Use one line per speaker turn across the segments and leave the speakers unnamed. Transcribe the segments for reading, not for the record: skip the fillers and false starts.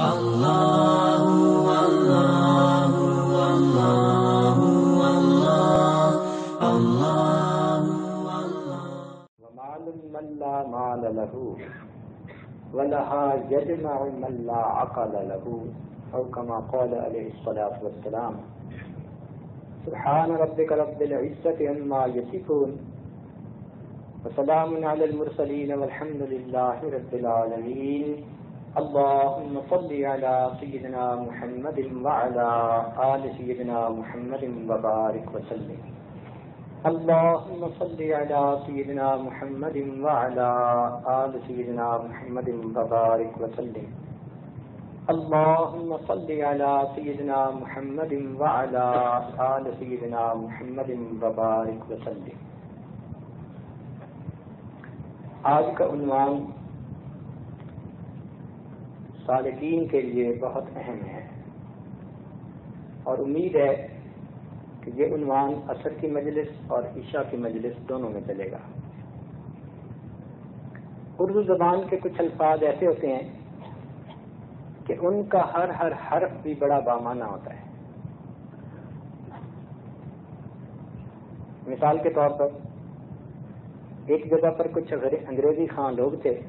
اللہ اللہ اللہ اللہ اللہ
ومال من لا مال له ولها يجمع من لا عقل له او كما قال عليه الصلاة والسلام سبحان ربك رب العزة عما يصفون وسلام على المرسلين والحمد لله رب العالمين اللهم صل على سيدنا محمد وعلى آل سيدنا محمد وبارك وسلم اللهم صل على سيدنا محمد وعلى آل سيدنا محمد وبارك وسلم اللهم صل على سيدنا محمد وعلى آل سيدنا محمد وبارك وسلم. آج کا عنوان سالکین کے لیے بہت اہم ہے اور امید ہے کہ یہ عنوان عصر کی مجلس اور عشاء کی مجلس دونوں میں چلے گا. اردو زبان کے کچھ الفاظ ایسے ہوتے ہیں کہ ان کا ہر حرف بھی بڑا بامعنی ہوتا ہے. مثال کے طور پر ایک جگہ پر کچھ انگریزی خواہ لوگ تھے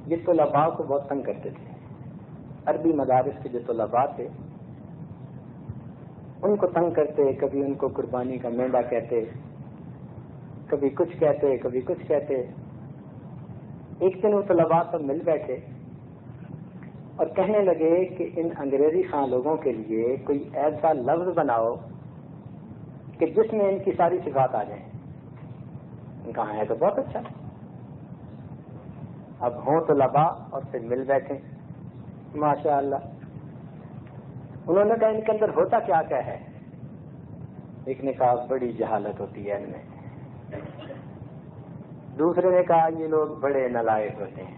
یہ طلباء کو بہت تنگ کرتے تھے. عربی مدارس کے جو طلباء تھے ان کو تنگ کرتے، کبھی ان کو قربانی کا مینڈا کہتے، کبھی کچھ کہتے کبھی کچھ کہتے. ایک دن وہ طلباء سب مل بیٹھے اور کہنے لگے کہ ان انگریزی خواہ لوگوں کے لیے کوئی ایسا لفظ بناؤ کہ جس میں ان کی ساری صفات آ جائیں. کہاں ہے تو بہت اچھا. اب ہوں طلباء اور پھر مل بیٹھے ماشاء اللہ. انہوں نے کہا ان کے اندر ہوتا کیا کیا ہے؟ ایک نے کہا بڑی جہالت ہوتی ہے ان میں. دوسرے نے کہا یہ لوگ بڑے نالائق ہوتے ہیں.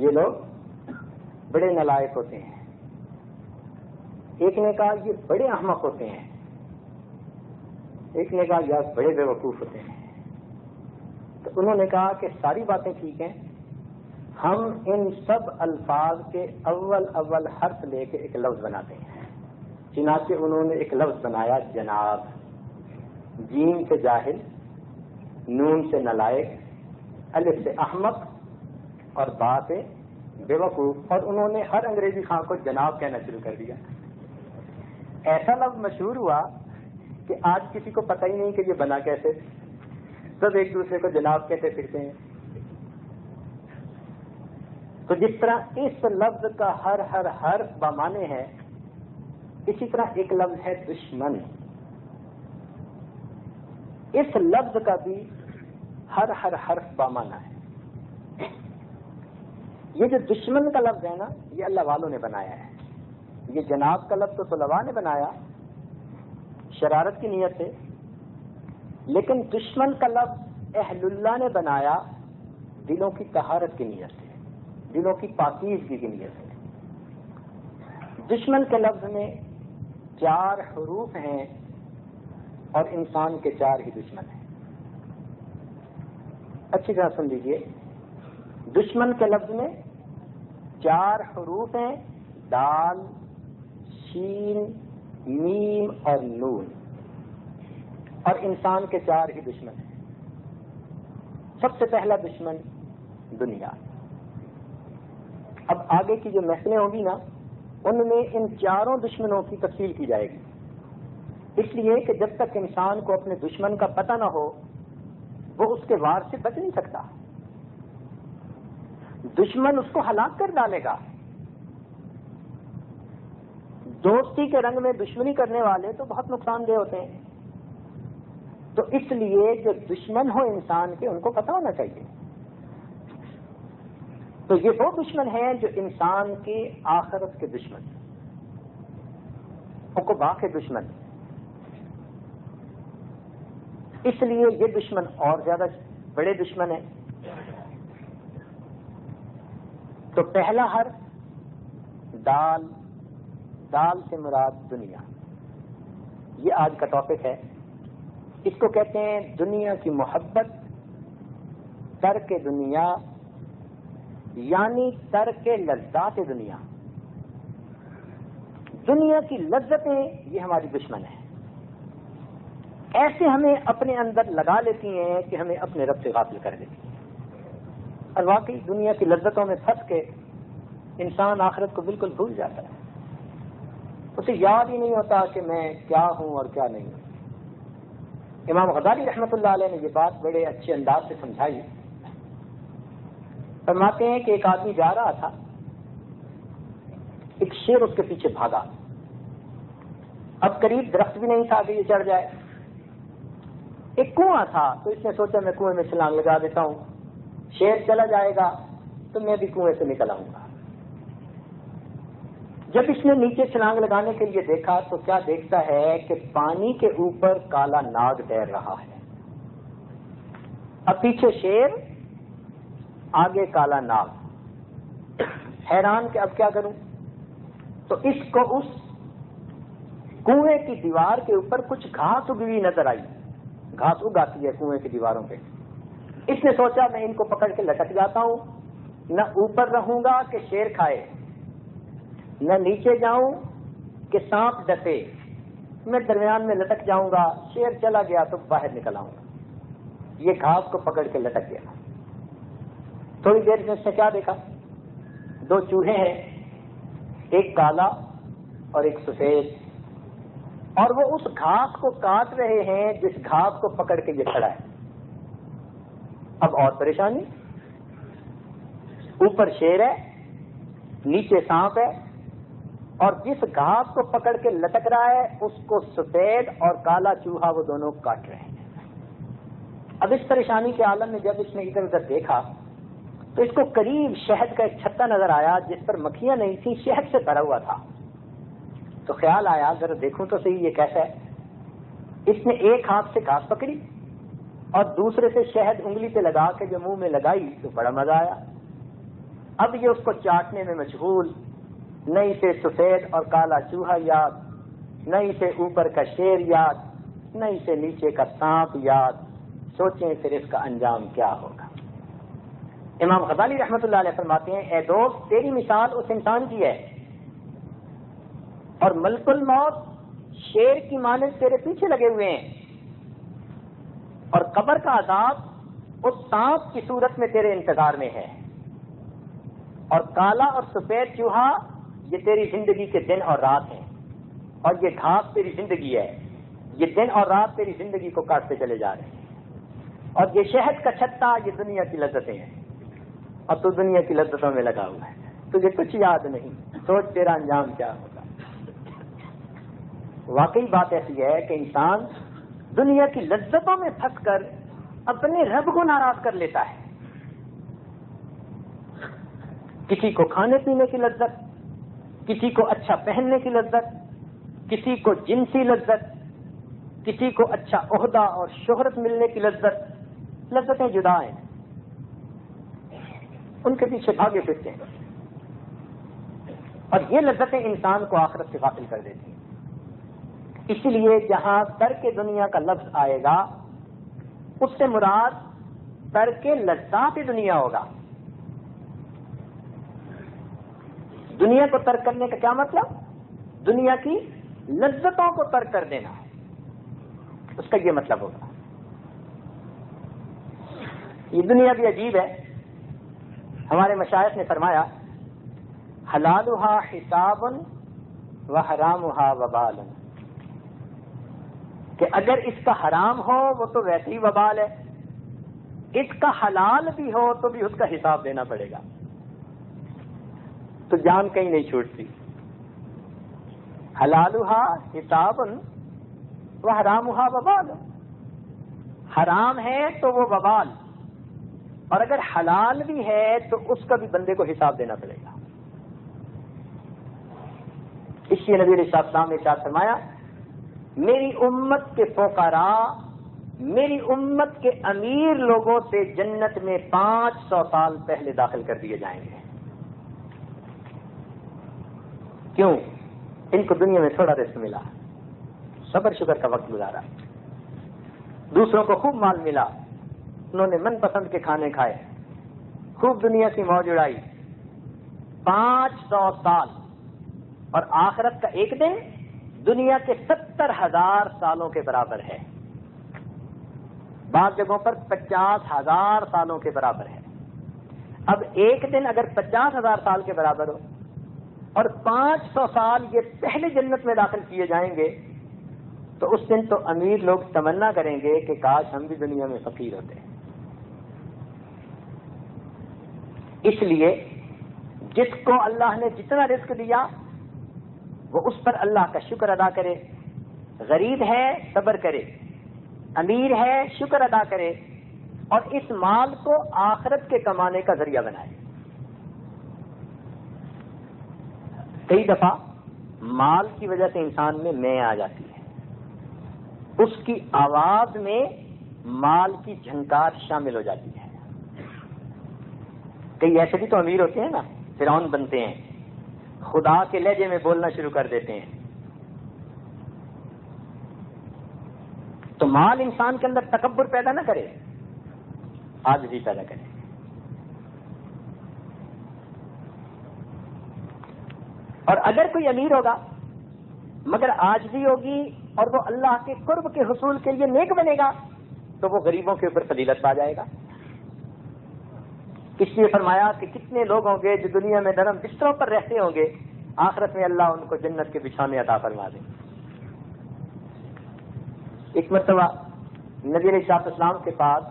یہ لوگ بڑے نالائق ہوتے ہیں. ایک نے کہا یہ بڑے احمق ہوتے ہیں. ایک نے کہا یہ بڑے بے وقوف ہوتے ہیں. تو انہوں نے کہا کہ ساری باتیں ٹھیک ہیں، ہم ان سب الفاظ کے اول حرف لے کے ایک لفظ بناتے ہیں. چنانچہ انہوں نے ایک لفظ بنایا جناب. جیم سے جاہل، نون سے نالائق، الف سے احمق اور با سے بے وقوف. اور انہوں نے ہر انگریزی خواہ کو جناب کہنا شروع کر دیا. ایسا لفظ مشہور ہوا کہ آج کسی کو پتہ ہی نہیں کہ یہ بنا کیسے. سب ایک دوسرے کو جناب کہتے پھرتے ہیں. تو جس طرح اس لفظ کا ہر حرف بامعنی ہے، اسی طرح ایک لفظ ہے دشمن. اس لفظ کا بھی ہر حرف بامعنی ہے. یہ جو دشمن کا لفظ ہے نا، یہ اللہ والوں نے بنایا ہے. یہ جناب کا لفظ تو طلباء نے بنایا شرارت کی نیت سے، لیکن دشمن کا لفظ اہل اللہ نے بنایا دلوں کی طہارت کی نیت سے، دلوں کی پاکیزگی کی نیت سے. دشمن کے لفظ میں 4 حروف ہیں اور انسان کے 4 ہی دشمن ہیں. اچھی طرح سن لیجیے. دشمن کے لفظ میں 4 حروف ہیں، دال، شین، میم اور نون. اور انسان کے 4 ہی دشمن ہیں. سب سے پہلا دشمن دنیا. اب آگے کی جو محفلیں ہوں گی نا، ان میں ان 4 دشمنوں کی تفصیل کی جائے گی. اس لیے کہ جب تک انسان کو اپنے دشمن کا پتہ نہ ہو وہ اس کے وار سے بچ نہیں سکتا. دشمن اس کو ہلاک کر ڈالے گا. دوستی کے رنگ میں دشمنی کرنے والے تو بہت نقصان دہ ہوتے ہیں. تو اس لیے جو دشمن ہو انسان کے ان کو پتہ ہونا چاہیے. تو یہ وہ دشمن ہیں جو انسان کے آخرت کے دشمن، عقبا کے دشمن. اس لیے یہ دشمن اور زیادہ بڑے دشمن ہیں. تو پہلا حرف دال. دال سے مراد دنیا. یہ آج کا ٹاپک ہے. اس کو کہتے ہیں دنیا کی محبت ترک دنیا یعنی ترک لذات دنیا. دنیا کی لذتیں یہ ہماری دشمن ہیں، ایسے ہمیں اپنے اندر لگا لیتی ہیں کہ ہمیں اپنے رب سے غافل کر دیتی ہیں. اور واقعی دنیا کی لذتوں میں پھنس کے انسان آخرت کو بالکل بھول جاتا ہے، اسے یاد ہی نہیں ہوتا کہ میں کیا ہوں اور کیا نہیں ہوں. امام غزالی رحمۃ اللہ علیہ نے یہ بات بڑے اچھے انداز سے سمجھائی. فرماتے ہیں کہ ایک آدمی جا رہا تھا، ایک شیر اس کے پیچھے بھاگا. اب قریب درخت بھی نہیں تھا کہ یہ چڑھ جائے. ایک کنواں تھا تو اس نے سوچا میں کنویں میں چھلانگ لگا دیتا ہوں، شیر چلا جائے گا تو میں بھی کنویں سے نکل آؤں گا. جب اس نے نیچے چھلانگ لگانے کے لیے دیکھا تو کیا دیکھتا ہے کہ پانی کے اوپر کالا ناگ تیر رہا ہے. اب پیچھے شیر، آگے کالا ناگ. حیران کہ اب کیا کروں؟ تو اس کو اس کنویں کی دیوار کے اوپر کچھ گھاس اگی ہوئی نظر آئی. گھاس اگاتی ہے کنویں کی دیواروں پہ. اس نے سوچا میں ان کو پکڑ کے لٹک جاتا ہوں، نہ اوپر رہوں گا کہ شیر کھائے، نہ نیچے جاؤں کہ سانپ ڈسے. میں درمیان میں لٹک جاؤں گا، شیر چلا گیا تو باہر نکل آؤں گا. یہ گھاس کو پکڑ کے لٹک گیا. تھوڑی دیر میں اس نے کیا دیکھا؟ دو چوہے ہیں، ایک کالا اور ایک سفید، اور وہ اس گھاس کو کاٹ رہے ہیں جس گھاس کو پکڑ کے یہ کھڑا ہے. اب اور پریشانی، اوپر شیر ہے، نیچے سانپ ہے، اور جس گھاس کو پکڑ کے لٹک رہا ہے اس کو سفید اور کالا چوہا وہ دونوں کاٹ رہے ہیں. اب اس پریشانی کے عالم میں جب اس نے ادھر ادھر دیکھا تو اس کو قریب شہد کا ایک چھتا نظر آیا جس پر مکھیاں نہیں تھیں، شہد سے بھرا ہوا تھا. تو خیال آیا ذرا دیکھوں تو صحیح یہ کیسا ہے. اس نے ایک ہاتھ سے گھاس پکڑی اور دوسرے سے شہد انگلی پہ لگا کے جو منہ میں لگائی تو بڑا مزہ آیا. اب یہ اس کو چاٹنے میں مشغول. نہیں سے سفید اور کالا چوہا یاد، نہیں سے اوپر کا شیر یاد، نہیں سے نیچے کا سانپ یاد. سوچیں پھر اس کا انجام کیا ہوگا. امام غزالی رحمۃ اللہ علیہ فرماتے ہیں اے دوست، تیری مثال اس انسان کی ہے اور ملک الموت شیر کی مانند تیرے پیچھے لگے ہوئے ہیں، اور قبر کا عذاب اس سانپ کی صورت میں تیرے انتظار میں ہے، اور کالا اور سفید چوہا یہ تیری زندگی کے دن اور رات ہیں، اور یہ گھاس تیری زندگی ہے. یہ دن اور رات تیری زندگی کو کاٹتے چلے جا رہے ہیں، اور یہ شہد کا چھتا یہ دنیا کی لذتیں ہیں، اور تو دنیا کی لذتوں میں لگا ہوا ہے. تجھے کچھ یاد نہیں. سوچ تیرا انجام کیا ہوگا. واقعی بات ایسی ہے کہ انسان دنیا کی لذتوں میں پھنس کر اپنے رب کو ناراض کر لیتا ہے. کسی کو کھانے پینے کی لذت، کسی کو اچھا پہننے کی لذت، کسی کو جنسی لذت، کسی کو اچھا عہدہ اور شہرت ملنے کی لذت. لذتیں جدا ہیں، ان کے پیچھے بھاگے پھرتے ہیں، اور یہ لذتیں انسان کو آخرت سے غافل کر دیتی ہیں. اسی لیے جہاں ترک دنیا کا لفظ آئے گا اس سے مراد ترک لذات دنیا ہوگا. دنیا کو ترک کرنے کا کیا مطلب؟ دنیا کی لذتوں کو ترک کر دینا، اس کا یہ مطلب ہوگا. یہ دنیا بھی عجیب ہے. ہمارے مشائخ نے فرمایا حلالها حساب وحرامها وبال، کہ اگر اس کا حرام ہو وہ تو ویسے ہی وبال ہے، اس کا حلال بھی ہو تو بھی اس کا حساب دینا پڑے گا. تو جان کہیں نہیں چھوٹتی. حلالها حساب وحرامها وبال، حرام ہے تو وہ وبال، اور اگر حلال بھی ہے تو اس کا بھی بندے کو حساب دینا پڑے گا. اس لیے نبی علیہ السلام نے ارشاد فرمایا میری امت کے فقراء میری امت کے امیر لوگوں سے جنت میں 500 سال پہلے داخل کر دیے جائیں گے. کیوں؟ ان کو دنیا میں تھوڑا رزق ملا، صبر شکر کا وقت گزارا، دوسروں کو خوب مال ملا، انہوں نے من پسند کے کھانے کھائے، خوب دنیا کی موج اڑائی، 500 سال، اور آخرت کا ایک دن دنیا کے 70,000 سالوں کے برابر ہے، بعض جگہوں پر 50,000 سالوں کے برابر ہے۔ اب ایک دن اگر 50,000 سال کے برابر ہو اور 500 سال یہ پہلے جنت میں داخل کیے جائیں گے، تو اس دن تو امیر لوگ تمنا کریں گے کہ کاش ہم بھی دنیا میں فقیر ہوتے۔ اس لیے جس کو اللہ نے جتنا رزق دیا وہ اس پر اللہ کا شکر ادا کرے، غریب ہے صبر کرے، امیر ہے شکر ادا کرے، اور اس مال کو آخرت کے کمانے کا ذریعہ بنائے۔ کئی دفعہ مال کی وجہ سے انسان میں میں آ جاتی ہے، اس کی آواز میں مال کی جھنکار شامل ہو جاتی ہے۔ کئی ایسے بھی تو امیر ہوتے ہیں نا، فرعون بنتے ہیں، خدا کے لہجے میں بولنا شروع کر دیتے ہیں۔ تو مال انسان کے اندر تکبر پیدا نہ کرے، عاجزی پیدا کرے۔ اور اگر کوئی امیر ہوگا مگر عاجزی ہوگی اور وہ اللہ کے قرب کے حصول کے لیے نیک بنے گا، تو وہ غریبوں کے اوپر فضیلت پا جائے گا۔ اس لیے فرمایا کہ کتنے لوگ ہوں گے جو دنیا میں نرم بستروں پر رہتے ہوں گے، آخرت میں اللہ ان کو جنت کے بچھونے عطا فرما دے۔ ایک مرتبہ نبی علیہ السلام کے پاس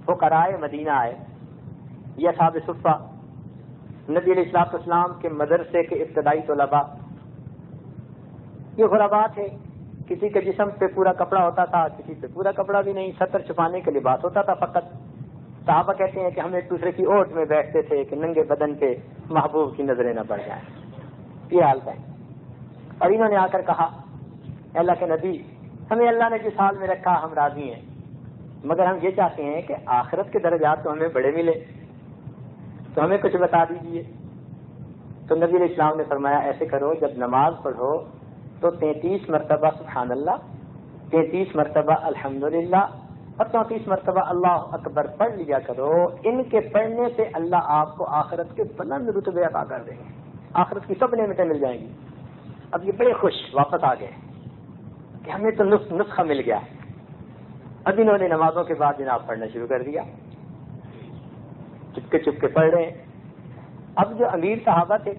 فقراء مدینہ آئے، یہ اصحاب صفہ، نبی علیہ السلام کے مدرسے کے ابتدائی طلباء۔ یہ غرباء تھے، کسی کے جسم پہ پورا کپڑا ہوتا تھا، کسی پہ پورا کپڑا بھی نہیں، ستر چھپانے کے لباس ہوتا تھا فقط۔ صحابہ کہتے ہیں کہ ہم ایک دوسرے کی اوٹ میں بیٹھتے تھے کہ ننگے بدن پہ محبوب کی نظریں نہ پڑ جائیں۔ یہ حال ہے۔ اور انہوں نے آ کر کہا، اللہ کے نبی، ہمیں اللہ نے جس حال میں رکھا ہم راضی ہیں، مگر ہم یہ چاہتے ہیں کہ آخرت کے درجات تو ہمیں بڑے ملے، تو ہمیں کچھ بتا دیجئے۔ تو نبی علیہ السلام نے فرمایا، ایسے کرو، جب نماز پڑھو تو 33 مرتبہ سبحان اللہ، 33 مرتبہ الحمدللہ اور 34 مرتبہ اللہ اکبر پڑھ لیا کرو۔ ان کے پڑھنے سے اللہ آپ کو آخرت کے بلند رتبے عطا کر دیں گے، آخرت کی سب نعمتیں مل جائیں گی۔ اب یہ بڑے خوش واپس آ گئے کہ ہمیں تو نسخہ مل گیا۔ اب انہوں نے نمازوں کے بعد جناب پڑھنا شروع کر دیا، چپکے چپکے پڑھ رہے ہیں۔ اب جو امیر صحابہ تھے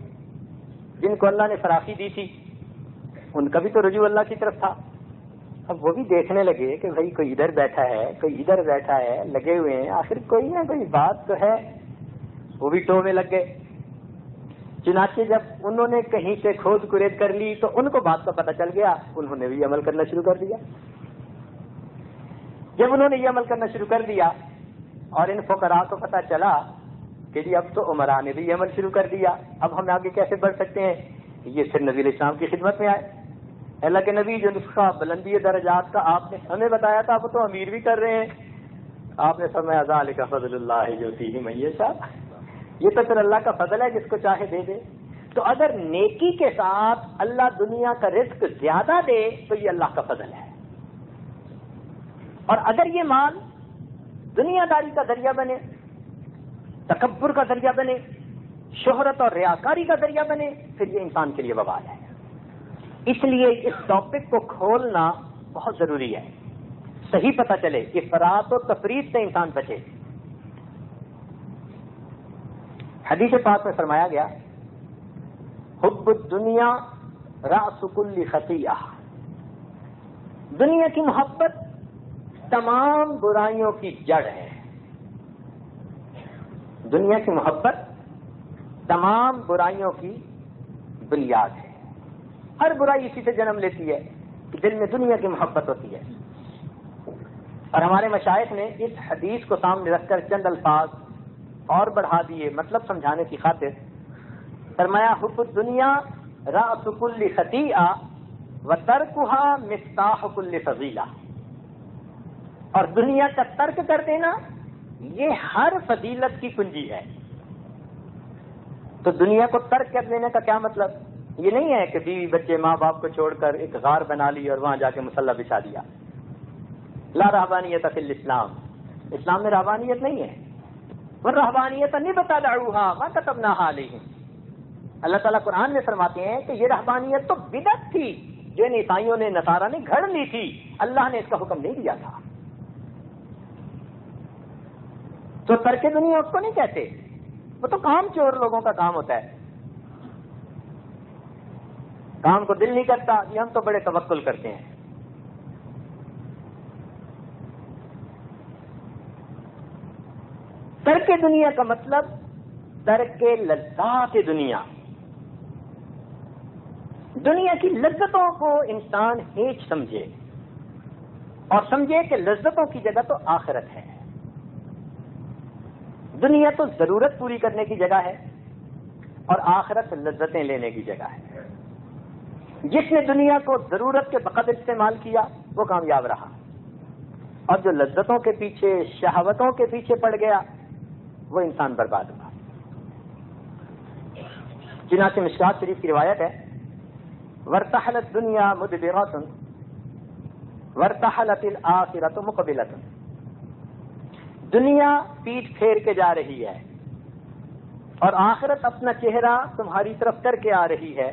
جن کو اللہ نے فراخی دی تھی، ان کا بھی تو رجوع اللہ کی طرف تھا۔ اب وہ بھی دیکھنے لگے کہ بھائی کوئی ادھر بیٹھا ہے، کوئی ادھر بیٹھا ہے، لگے ہوئے ہیں، آخر کوئی نہ کوئی بات تو ہے۔ وہ بھی ٹو میں لگ گئے۔ چنانچہ جب انہوں نے کہیں سے کھود کرید کر لی تو ان کو بات کا پتہ چل گیا، انہوں نے بھی عمل کرنا شروع کر دیا۔ جب انہوں نے یہ عمل کرنا شروع کر دیا اور ان فقراء کو پتہ چلا کہ جی اب تو عمراء نے بھی عمل شروع کر دیا، اب ہم آگے کیسے بڑھ سکتے ہیں، یہ پھر نبی علیہ السلام کی خدمت میں آئے۔ اللہ کے نبی، جو نسخہ بلندی درجات کا آپ نے ہمیں بتایا تھا وہ تو امیر بھی کر رہے ہیں۔ آپ نے فرمایا ذالک فضل اللہ یؤتیہ من یشاء، یہ تو پھر اللہ کا فضل ہے، جس کو چاہے دے دے۔ تو اگر نیکی کے ساتھ اللہ دنیا کا رزق زیادہ دے تو یہ اللہ کا فضل ہے، اور اگر یہ مال دنیا داری کا ذریعہ بنے، تکبر کا ذریعہ بنے، شہرت اور ریاکاری کا ذریعہ بنے، پھر یہ انسان کے لیے وبال ہے۔ اس لیے اس ٹاپک کو کھولنا بہت ضروری ہے، صحیح پتہ چلے، افراط و تفریط سے انسان بچے۔ حدیث پاک میں فرمایا گیا، حب الدنیا رأس کل خطیئہ، دنیا کی محبت تمام برائیوں کی جڑ ہے۔ دنیا کی محبت تمام برائیوں کی بنیاد ہے۔ ہر برائی اسی سے جنم لیتی ہے کہ دل میں دنیا کی محبت ہوتی ہے۔ اور ہمارے مشائخ نے اس حدیث کو سامنے رکھ کر چند الفاظ اور بڑھا دیے مطلب سمجھانے کی خاطر۔ فرمایا، حب الدنیا رأس کل خطیئہ وترکھا مفتاح کل فضیلہ، اور دنیا کا ترک کر دینا یہ ہر فضیلت کی کنجی ہے۔ تو دنیا کو ترک کر دینے کا کیا مطلب؟ یہ نہیں ہے کہ بیوی بچے ماں باپ کو چھوڑ کر ایک غار بنا لی اور وہاں جا کے مصلی بچھا دیا۔ لا رہبانیت فی الاسلام، اسلام میں رہبانیت نہیں ہے. والرہبانیت ابتدعوها ما كتبناها علیہم. اللہ تعالیٰ قرآن میں فرماتے ہیں کہ یہ رہبانیت تو بدعت تھی جو ان عیسائیوں نے نصارہ نے گھڑ لی تھی، اللہ نے اس کا حکم نہیں دیا تھا. تو ترک دنیا اس کو نہیں کہتے، وہ تو کام چور لوگوں کا کام ہوتا ہے. کام کو دل نہیں کرتا، یہ ہم تو بڑے توکل کرتے ہیں. ترک دنیا کا مطلب ترک لذات دنیا. دنیا کی لذتوں کو انسان ہیچ سمجھے اور سمجھے کہ لذتوں کی جگہ تو آخرت ہے. دنیا تو ضرورت پوری کرنے کی جگہ ہے اور آخرت لذتیں لینے کی جگہ ہے. جس نے دنیا کو ضرورت کے بقدر استعمال کیا وہ کامیاب رہا، اور جو لذتوں کے پیچھے شہوتوں کے پیچھے پڑ گیا وہ انسان برباد ہوا. چنانچہ مشکات شریف کی روایت ہے، وارتحلت دنیا مدبرۃ وارتحلت الآخرۃ مقبلۃ. دنیا پیٹ پھیر کے جا رہی ہے اور آخرت اپنا چہرہ تمہاری طرف کر کے آ رہی ہے.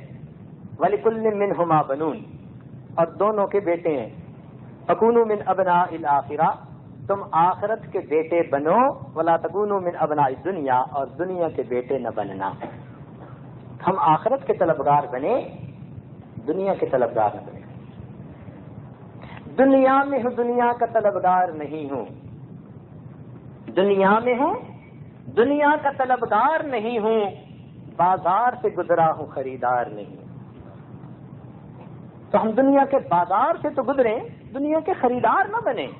وَلِكُلٍّ مِّنْهُمَا بَنُونَ، اور دونوں کے بیٹے ہیں. فَكُونُوا مِنْ أَبْنَاءِ الْآخِرَةِ، تم آخرت کے بیٹے بنو. وَلَا تَكُونُوا مِنْ أَبْنَاءِ الدُّنْيَا، اور دنیا کے بیٹے نہ بننا. ہم آخرت کے طلبگار بنے، دنیا کے طلبگار نہ بنے. دنیا میں ہوں دنیا کا طلبگار نہیں ہوں، دنیا میں ہوں دنیا کا طلبگار نہیں ہوں، بازار سے گزرا ہوں خریدار نہیں. تو ہم دنیا کے بازار سے تو گزریں، دنیا کے خریدار نہ بنیں.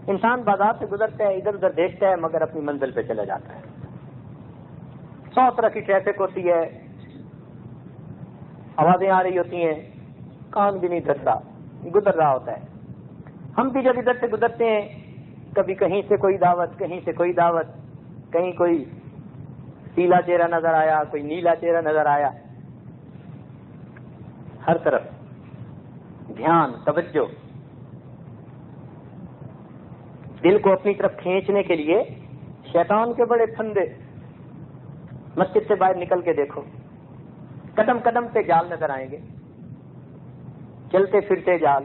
انسان بازار سے گزرتا ہے، ادھر ادھر دیکھتا ہے، مگر اپنی منزل پہ چلا جاتا ہے. 100 طرح کی ٹریفک ہوتی ہے، آوازیں آ رہی ہوتی ہیں، کان بھی نہیں دھرتا، گزر رہا ہوتا ہے. ہم بھی جب ادھر سے گزرتے ہیں، کبھی کہیں سے کوئی دعوت، کہیں سے کوئی دعوت، کہیں کوئی پیلا چہرہ نظر آیا، کوئی نیلا چہرہ نظر آیا. ہر طرف دھیان، توجہ، دل کو اپنی طرف کھینچنے کے لیے شیطان کے بڑے پھندے. مسجد سے باہر نکل کے دیکھو، قدم قدم پہ جال نظر آئیں گے، چلتے پھرتے جال.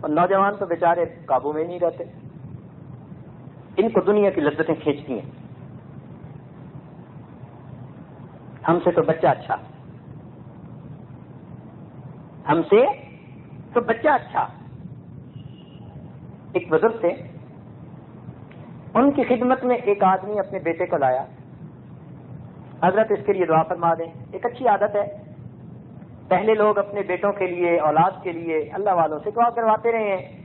اور نوجوان تو بیچارے قابو میں نہیں رہتے، ان کو دنیا کی لذتیں کھینچتی ہیں. ہم سے تو بچہ اچھا، ہم سے تو بچہ اچھا. ایک بزرگ تھے، ان کی خدمت میں ایک آدمی اپنے بیٹے کو لایا. حضرت اس کے لیے دعا فرما دیں. ایک اچھی عادت ہے، پہلے لوگ اپنے بیٹوں کے لیے، اولاد کے لیے اللہ والوں سے دعا کرواتے رہے ہیں،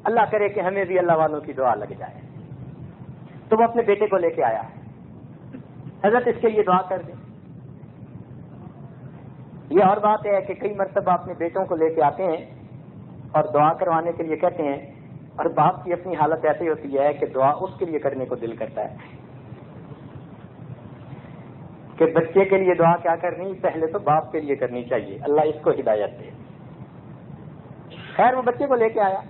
اللہ کرے کہ ہمیں بھی اللہ والوں کی دعا لگ جائے. تو وہ اپنے بیٹے کو لے کے آیا، حضرت اس کے لیے دعا کر دیں. یہ اور بات ہے کہ کئی مرتبہ اپنے بیٹوں کو لے کے آتے ہیں اور دعا کروانے کے لیے کہتے ہیں، اور باپ کی اپنی حالت ایسی ہوتی ہے کہ دعا اس کے لیے کرنے کو دل کرتا ہے کہ بچے کے لیے دعا کیا کرنی، پہلے تو باپ کے لیے کرنی چاہیے. اللہ اس کو ہدایت دے. خیر وہ بچے کو لے کے آیا.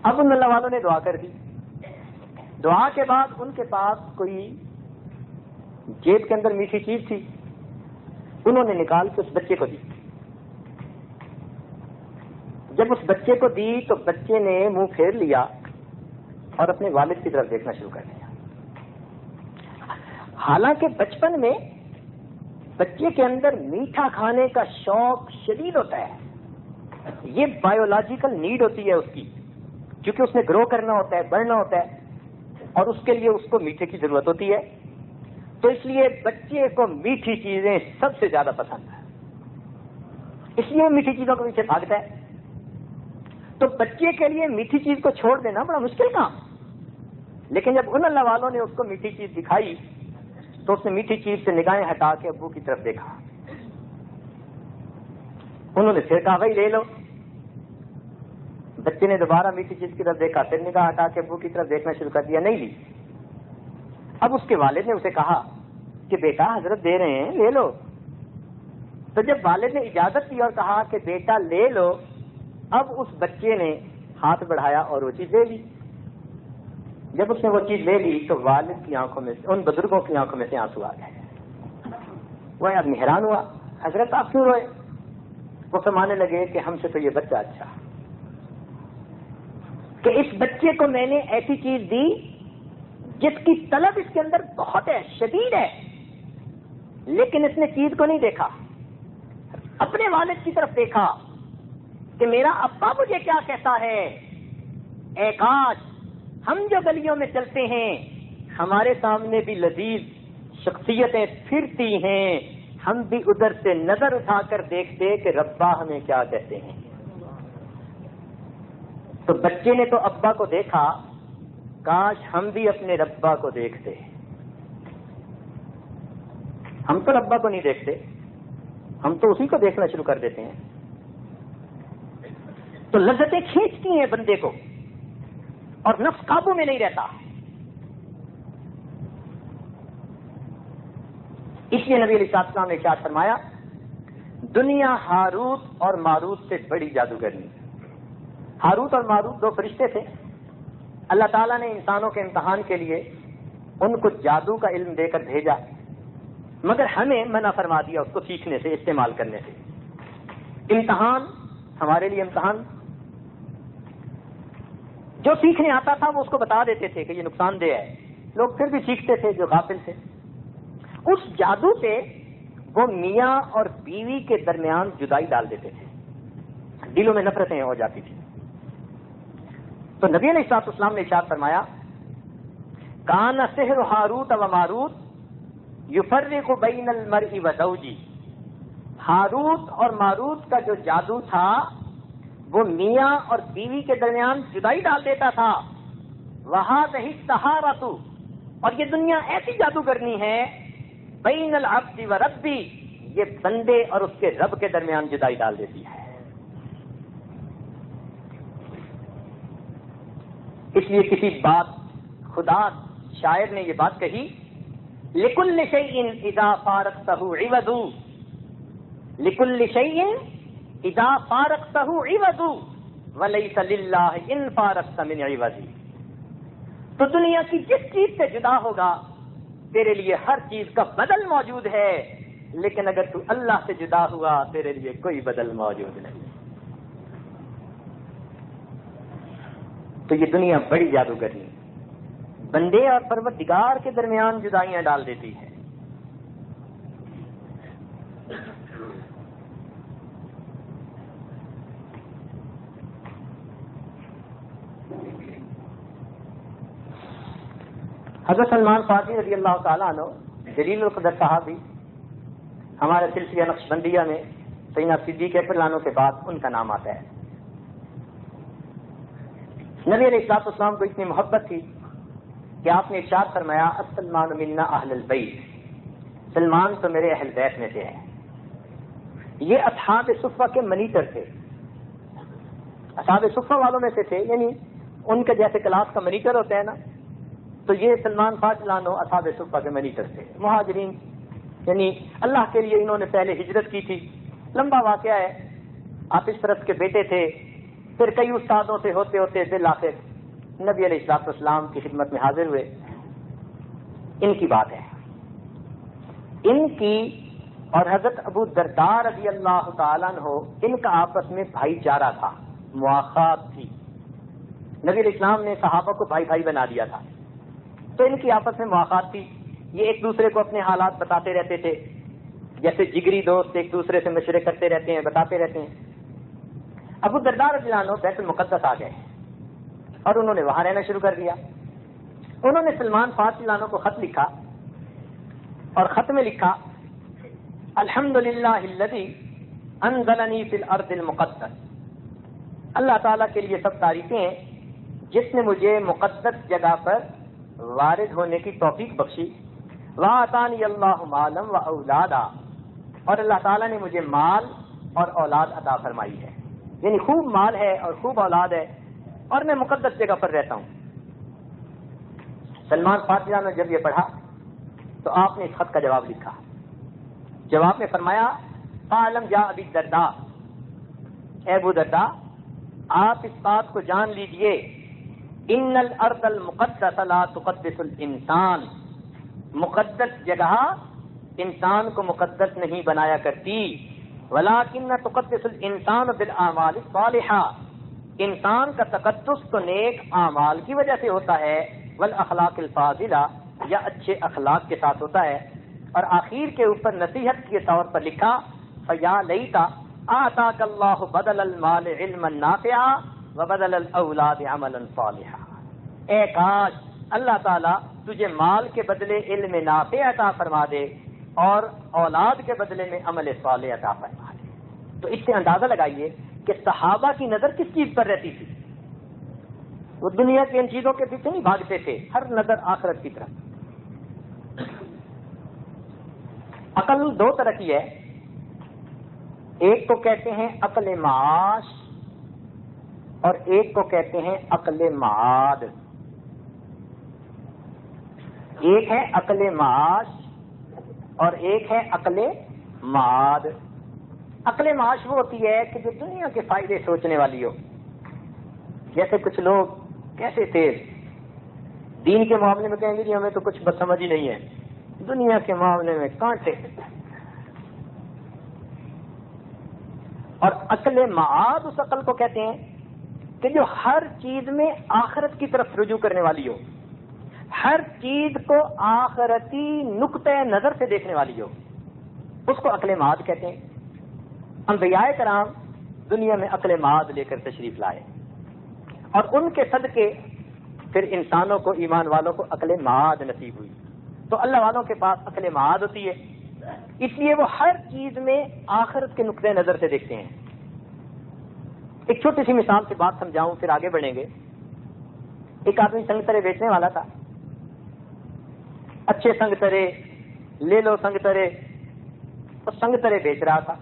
اب ان اللہ والوں نے دعا کر دی. دعا کے بعد ان کے پاس کوئی جیب کے اندر میٹھی چیز تھی، انہوں نے نکال کے اس بچے کو دی. جب اس بچے کو دی تو بچے نے منہ پھیر لیا اور اپنے والد کی طرف دیکھنا شروع کر دیا. حالانکہ بچپن میں بچے کے اندر میٹھا کھانے کا شوق شدید ہوتا ہے، یہ بایولوجیکل نیڈ ہوتی ہے اس کی، کیونکہ اس نے گرو کرنا ہوتا ہے، بڑھنا ہوتا ہے، اور اس کے لیے اس کو میٹھے کی ضرورت ہوتی ہے. تو اس لیے بچے کو میٹھی چیزیں سب سے زیادہ پسند ہیں، اس لیے میٹھی چیزوں کے پیچھے بھاگتا ہے. تو بچے کے لیے میٹھی چیز کو چھوڑ دینا بڑا مشکل کام. لیکن جب ان اللہ والوں نے اس کو میٹھی چیز دکھائی تو اس نے میٹھی چیز سے نگاہیں ہٹا کے ابو کی طرف دیکھا. انہوں نے پھر کہا بھائی لے لو. بچے نے دوبارہ میٹھی چیز کی طرف دیکھا، پھر نگاہ ہٹا کے ابو کی طرف دیکھنا شروع کر دیا، نہیں لی. اب اس کے والد نے اسے کہا کہ بیٹا حضرت دے رہے ہیں لے لو. تو جب والد نے اجازت دی اور کہا کہ بیٹا لے لو اب اس بچے نے ہاتھ بڑھایا اور وہ چیز لے لی. جب اس نے وہ چیز لے لی تو والد کی آنکھوں میں سے، ان بزرگوں کی آنکھوں میں سے آنسو آ گئے. وہ آدمی حیران ہوا، حضرت آپ کیوں روئے؟ وہ فرمانے لگے کہ ہم سے تو یہ بچہ اچھا کہ اس بچے کو میں نے ایسی چیز دی جس کی طلب اس کے اندر بہت ہے، شدید ہے، لیکن اس نے چیز کو نہیں دیکھا، اپنے والد کی طرف دیکھا کہ میرا ابا مجھے کیا کہتا ہے. اے کاش ہم جو گلیوں میں چلتے ہیں ہمارے سامنے بھی لذیذ شخصیتیں پھرتی ہیں، ہم بھی ادھر سے نظر اٹھا کر دیکھتے کہ ربا ہمیں کیا کہتے ہیں. تو بچے نے تو ابا کو دیکھا، کاش ہم بھی اپنے ربا کو دیکھتے. ہم تو ربا کو نہیں دیکھتے، ہم تو اسی کو دیکھنا شروع کر دیتے ہیں. تو لذتیں کھینچتی ہیں بندے کو اور نفس قابو میں نہیں رہتا. اس لیے نبی علیہ السلام نے ارشاد فرمایا دنیا ہاروت اور ماروت سے بڑی جادوگرنی. ہاروت اور ماروت 2 فرشتے تھے. اللہ تعالیٰ نے انسانوں کے امتحان کے لیے ان کو جادو کا علم دے کر بھیجا، مگر ہمیں منع فرما دیا اس کو سیکھنے سے، استعمال کرنے سے. امتحان ہمارے لیے امتحان، جو سیکھنے آتا تھا وہ اس کو بتا دیتے تھے کہ یہ نقصان دہ ہے، لوگ پھر بھی سیکھتے تھے جو غافل تھے. اس جادو سے وہ میاں اور بیوی کے درمیان جدائی ڈال دیتے تھے، دلوں میں نفرتیں ہو جاتی تھی. تو نبی علیہ السلام نے ارشاد فرمایا کان سحر ہاروت و ماروت یفرق بین المرء و زوجی. ہاروت اور ماروت کا جو جادو تھا وہ میاں اور بیوی کے درمیان جدائی ڈال دیتا تھا. وہذہ السحارۃ، اور یہ دنیا ایسی جادوگرنی ہے بین العبد و ربی، یہ بندے اور اس کے رب کے درمیان جدائی ڈال دیتی ہے. اس لیے کسی بات خدا شاعر نے یہ بات کہی لکل شیء اذا فارقتہ عوض، لکل شیء اذا فارقتہ عوض ولیس للہ ان فارقت من عوض. تو دنیا کی جس چیز سے جدا ہوگا تیرے لیے ہر چیز کا بدل موجود ہے، لیکن اگر تو اللہ سے جدا ہوا تیرے لیے کوئی بدل موجود نہیں. تو یہ دنیا بڑی جادوگرنی بندے اور پروردگار کے درمیان جدائیاں ڈال دیتی ہے. حضرت سلمان فارسی رضی اللہ تعالیٰ عنہ جلیل القدر صحابی، ہمارے سلسلہ نقشبندیہ میں سیدنا صدیق اکبر عنہ کے بعد ان کا نام آتا ہے. نبی علیہ السلام کو اتنی محبت تھی کہ آپ نے ارشاد فرمایا السلمان منا اہل البیت، سلمان تو میرے اہل بیت میں سے ہے. یہ اصحاب صفہ کے منیٹر تھے، اصحاب صفہ والوں میں سے تھے، یعنی ان کے جیسے کلاس کا منیٹر ہوتا ہے نا، تو یہ سلمان فارسی عنہ اصحاب صفہ کے منیٹر تھے. مہاجرین، یعنی اللہ کے لیے انہوں نے پہلے ہجرت کی تھی. لمبا واقعہ ہے. آتش پرست کے بیٹے تھے، پھر کئی استادوں سے ہوتے ہوتے بالآخر نبی علیہ السلام کی خدمت میں حاضر ہوئے. ان کی بات ہے، ان کی اور حضرت ابو الدرداء رضی اللہ تعالیٰ عنہ، ان کا آپس میں بھائی چارہ تھا، مواخات تھی. نبی علیہ السلام نے صحابہ کو بھائی بھائی بنا دیا تھا، تو ان کی آپس میں مواخات تھی. یہ ایک دوسرے کو اپنے حالات بتاتے رہتے تھے، جیسے جگری دوست ایک دوسرے سے مشورے کرتے رہتے ہیں، بتاتے رہتے ہیں. ابو الدرداء رضی اللہ عنہ بیت المقدس آ گئے اور انہوں نے وہاں رہنا شروع کر دیا. انہوں نے سلمان فارسی عنہ کو خط لکھا اور خط میں لکھا الحمدللہ الذی انزلنی فی الارض المقدس، اللہ تعالیٰ کے لیے سب تعریفیں ہیں جس نے مجھے مقدس جگہ پر وارد ہونے کی توفیق بخشی. وَآتَانِيَ اللَّهُ مَالًا وَأَوْلَادًا، اور اللہ تعالیٰ نے مجھے مال اور اولاد عطا فرمائی ہے، یعنی خوب مال ہے اور خوب اولاد ہے، اور میں مقدس جگہ پر رہتا ہوں. سلمان فارسی نے جب یہ پڑھا تو آپ نے اس خط کا جواب لکھا. جواب میں فرمایا فَعَلَمْ يَا أَبِي الدَّرْدَاء، اے ابو درداء آپ اس بات کو جان لیجئے، ان الارض المقدس لا تقدس الانسان، مقدس جگہ انسان کو مقدس نہیں بنایا کرتی، ولکن تقدس الانسان بالاعمال الصالحہ، انسان کا تقدس تو نیک اعمال کی وجہ سے ہوتا ہے، والاخلاق الفاضلہ، یا اچھے اخلاق کے ساتھ ہوتا ہے۔ اور آخر کے اوپر نصیحت کے طور پر لکھا، فیا لیتا آتاک اللہ بدل المال علما نافعا وبدل الاولاد عملا صالحا، اے کاش اللہ تعالیٰ تجھے مال کے بدلے علم نافع عطا فرما دے اور اولاد کے بدلے میں عمل صالح عطا فرما دے۔ تو اس سے اندازہ لگائیے کہ صحابہ کی نظر کس چیز پر رہتی تھی؟ وہ دنیا کی ان چیزوں کے پیچھے نہیں بھاگتے تھے، ہر نظر آخرت کی طرف۔ عقل دو طرح کی ہے، ایک کو کہتے ہیں عقل معاش اور ایک کو کہتے ہیں عقل معاد۔ ایک ہے عقل معاش اور ایک ہے عقل معاد۔ عقل معاش وہ ہوتی ہے کہ جو دنیا کے فائدے سوچنے والی ہو، جیسے کچھ لوگ کیسے تیز دین کے معاملے میں کہیں گے جی ہمیں تو کچھ بد سمجھ ہی نہیں ہے، دنیا کے معاملے میں کانٹے۔ اور عقل معاد اس عقل کو کہتے ہیں کہ جو ہر چیز میں آخرت کی طرف رجوع کرنے والی ہو، ہر چیز کو آخرتی نقطۂ نظر سے دیکھنے والی ہو، اس کو عقل معاد کہتے ہیں۔ انبیاء کرام دنیا میں عقل معاد لے کر تشریف لائے اور ان کے صدقے پھر انسانوں کو، ایمان والوں کو عقل معاد نصیب ہوئی۔ تو اللہ والوں کے پاس عقل معاد ہوتی ہے، اس لیے وہ ہر چیز میں آخرت کے نقطۂ نظر سے دیکھتے ہیں۔ ایک چھوٹی سی مثال سے بات سمجھاؤں پھر آگے بڑھیں گے۔ ایک آدمی سنگترے بیچنے والا تھا، اچھے سنگترے لے لو سنگترے، تو سنگترے بیچ رہا تھا۔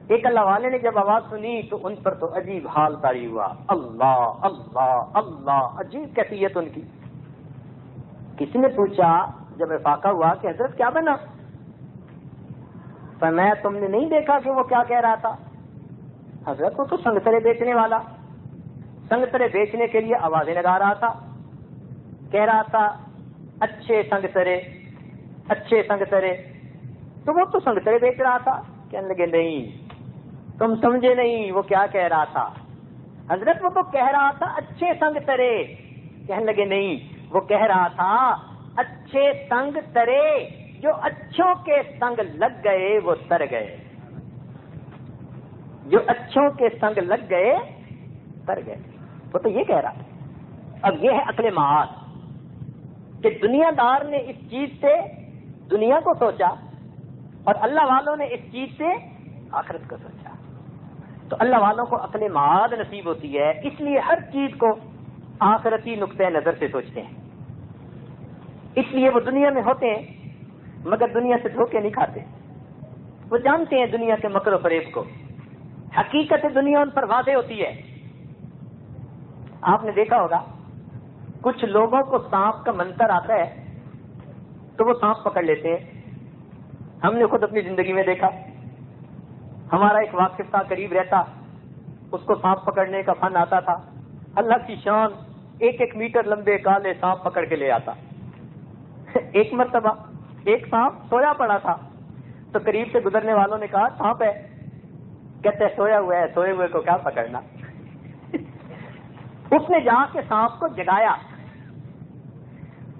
ایک اللہ والے نے جب آواز سنی تو ان پر تو عجیب حال طاری ہوا، اللہ اللہ اللہ، عجیب کیفیت ان کی۔ کسی نے پوچھا جب افاقہ ہوا کہ حضرت کیا بنا؟ فرمایا تم نے نہیں دیکھا کہ وہ کیا کہہ رہا تھا؟ حضرت وہ تو سنگترے بیچنے والا، سنگترے بیچنے کے لیے آوازیں لگا رہا تھا، کہہ رہا تھا اچھے سنگترے اچھے سنگترے، تو وہ تو سنگترے بیچ رہا تھا۔ کہنے لگے نہیں تم سمجھے نہیں، وہ کیا کہہ رہا تھا؟ حضرت وہ تو کہہ رہا تھا اچھے سنگترے۔ کہنے لگے نہیں، وہ کہہ رہا تھا اچھے سنگترے، جو اچھوں کے سنگ لگ گئے وہ تر گئے، جو اچھوں کے سنگ لگ گئے تر گئے، وہ تو یہ کہہ رہا تھا۔ اب یہ ہے عقل معاد کہ دنیا دار نے اس چیز سے دنیا کو سوچا اور اللہ والوں نے اس چیز سے آخرت کو سوچا۔ تو اللہ والوں کو عقل معاد نصیب ہوتی ہے، اس لیے ہر چیز کو آخرتی نقطۂ نظر سے سوچتے ہیں۔ اس لیے وہ دنیا میں ہوتے ہیں مگر دنیا سے دھوکے نہیں کھاتے، وہ جانتے ہیں دنیا کے مکر و فریب کو، حقیقت دنیا ان پر واضح ہوتی ہے۔ آپ نے دیکھا ہوگا کچھ لوگوں کو سانپ کا منتر آتا ہے تو وہ سانپ پکڑ لیتے ہیں۔ ہم نے خود اپنی زندگی میں دیکھا، ہمارا ایک واقف تھا قریب رہتا، اس کو سانپ پکڑنے کا فن آتا تھا، اللہ کی شان 1-1 میٹر لمبے کالے سانپ پکڑ کے لے آتا۔ ایک مرتبہ ایک سانپ سویا پڑا تھا تو قریب سے گزرنے والوں نے کہا سانپ ہے، کہتے سویا ہوا ہے، سوئے ہوئے کو کیا پکڑنا۔ اس نے جا کے سانپ کو جگایا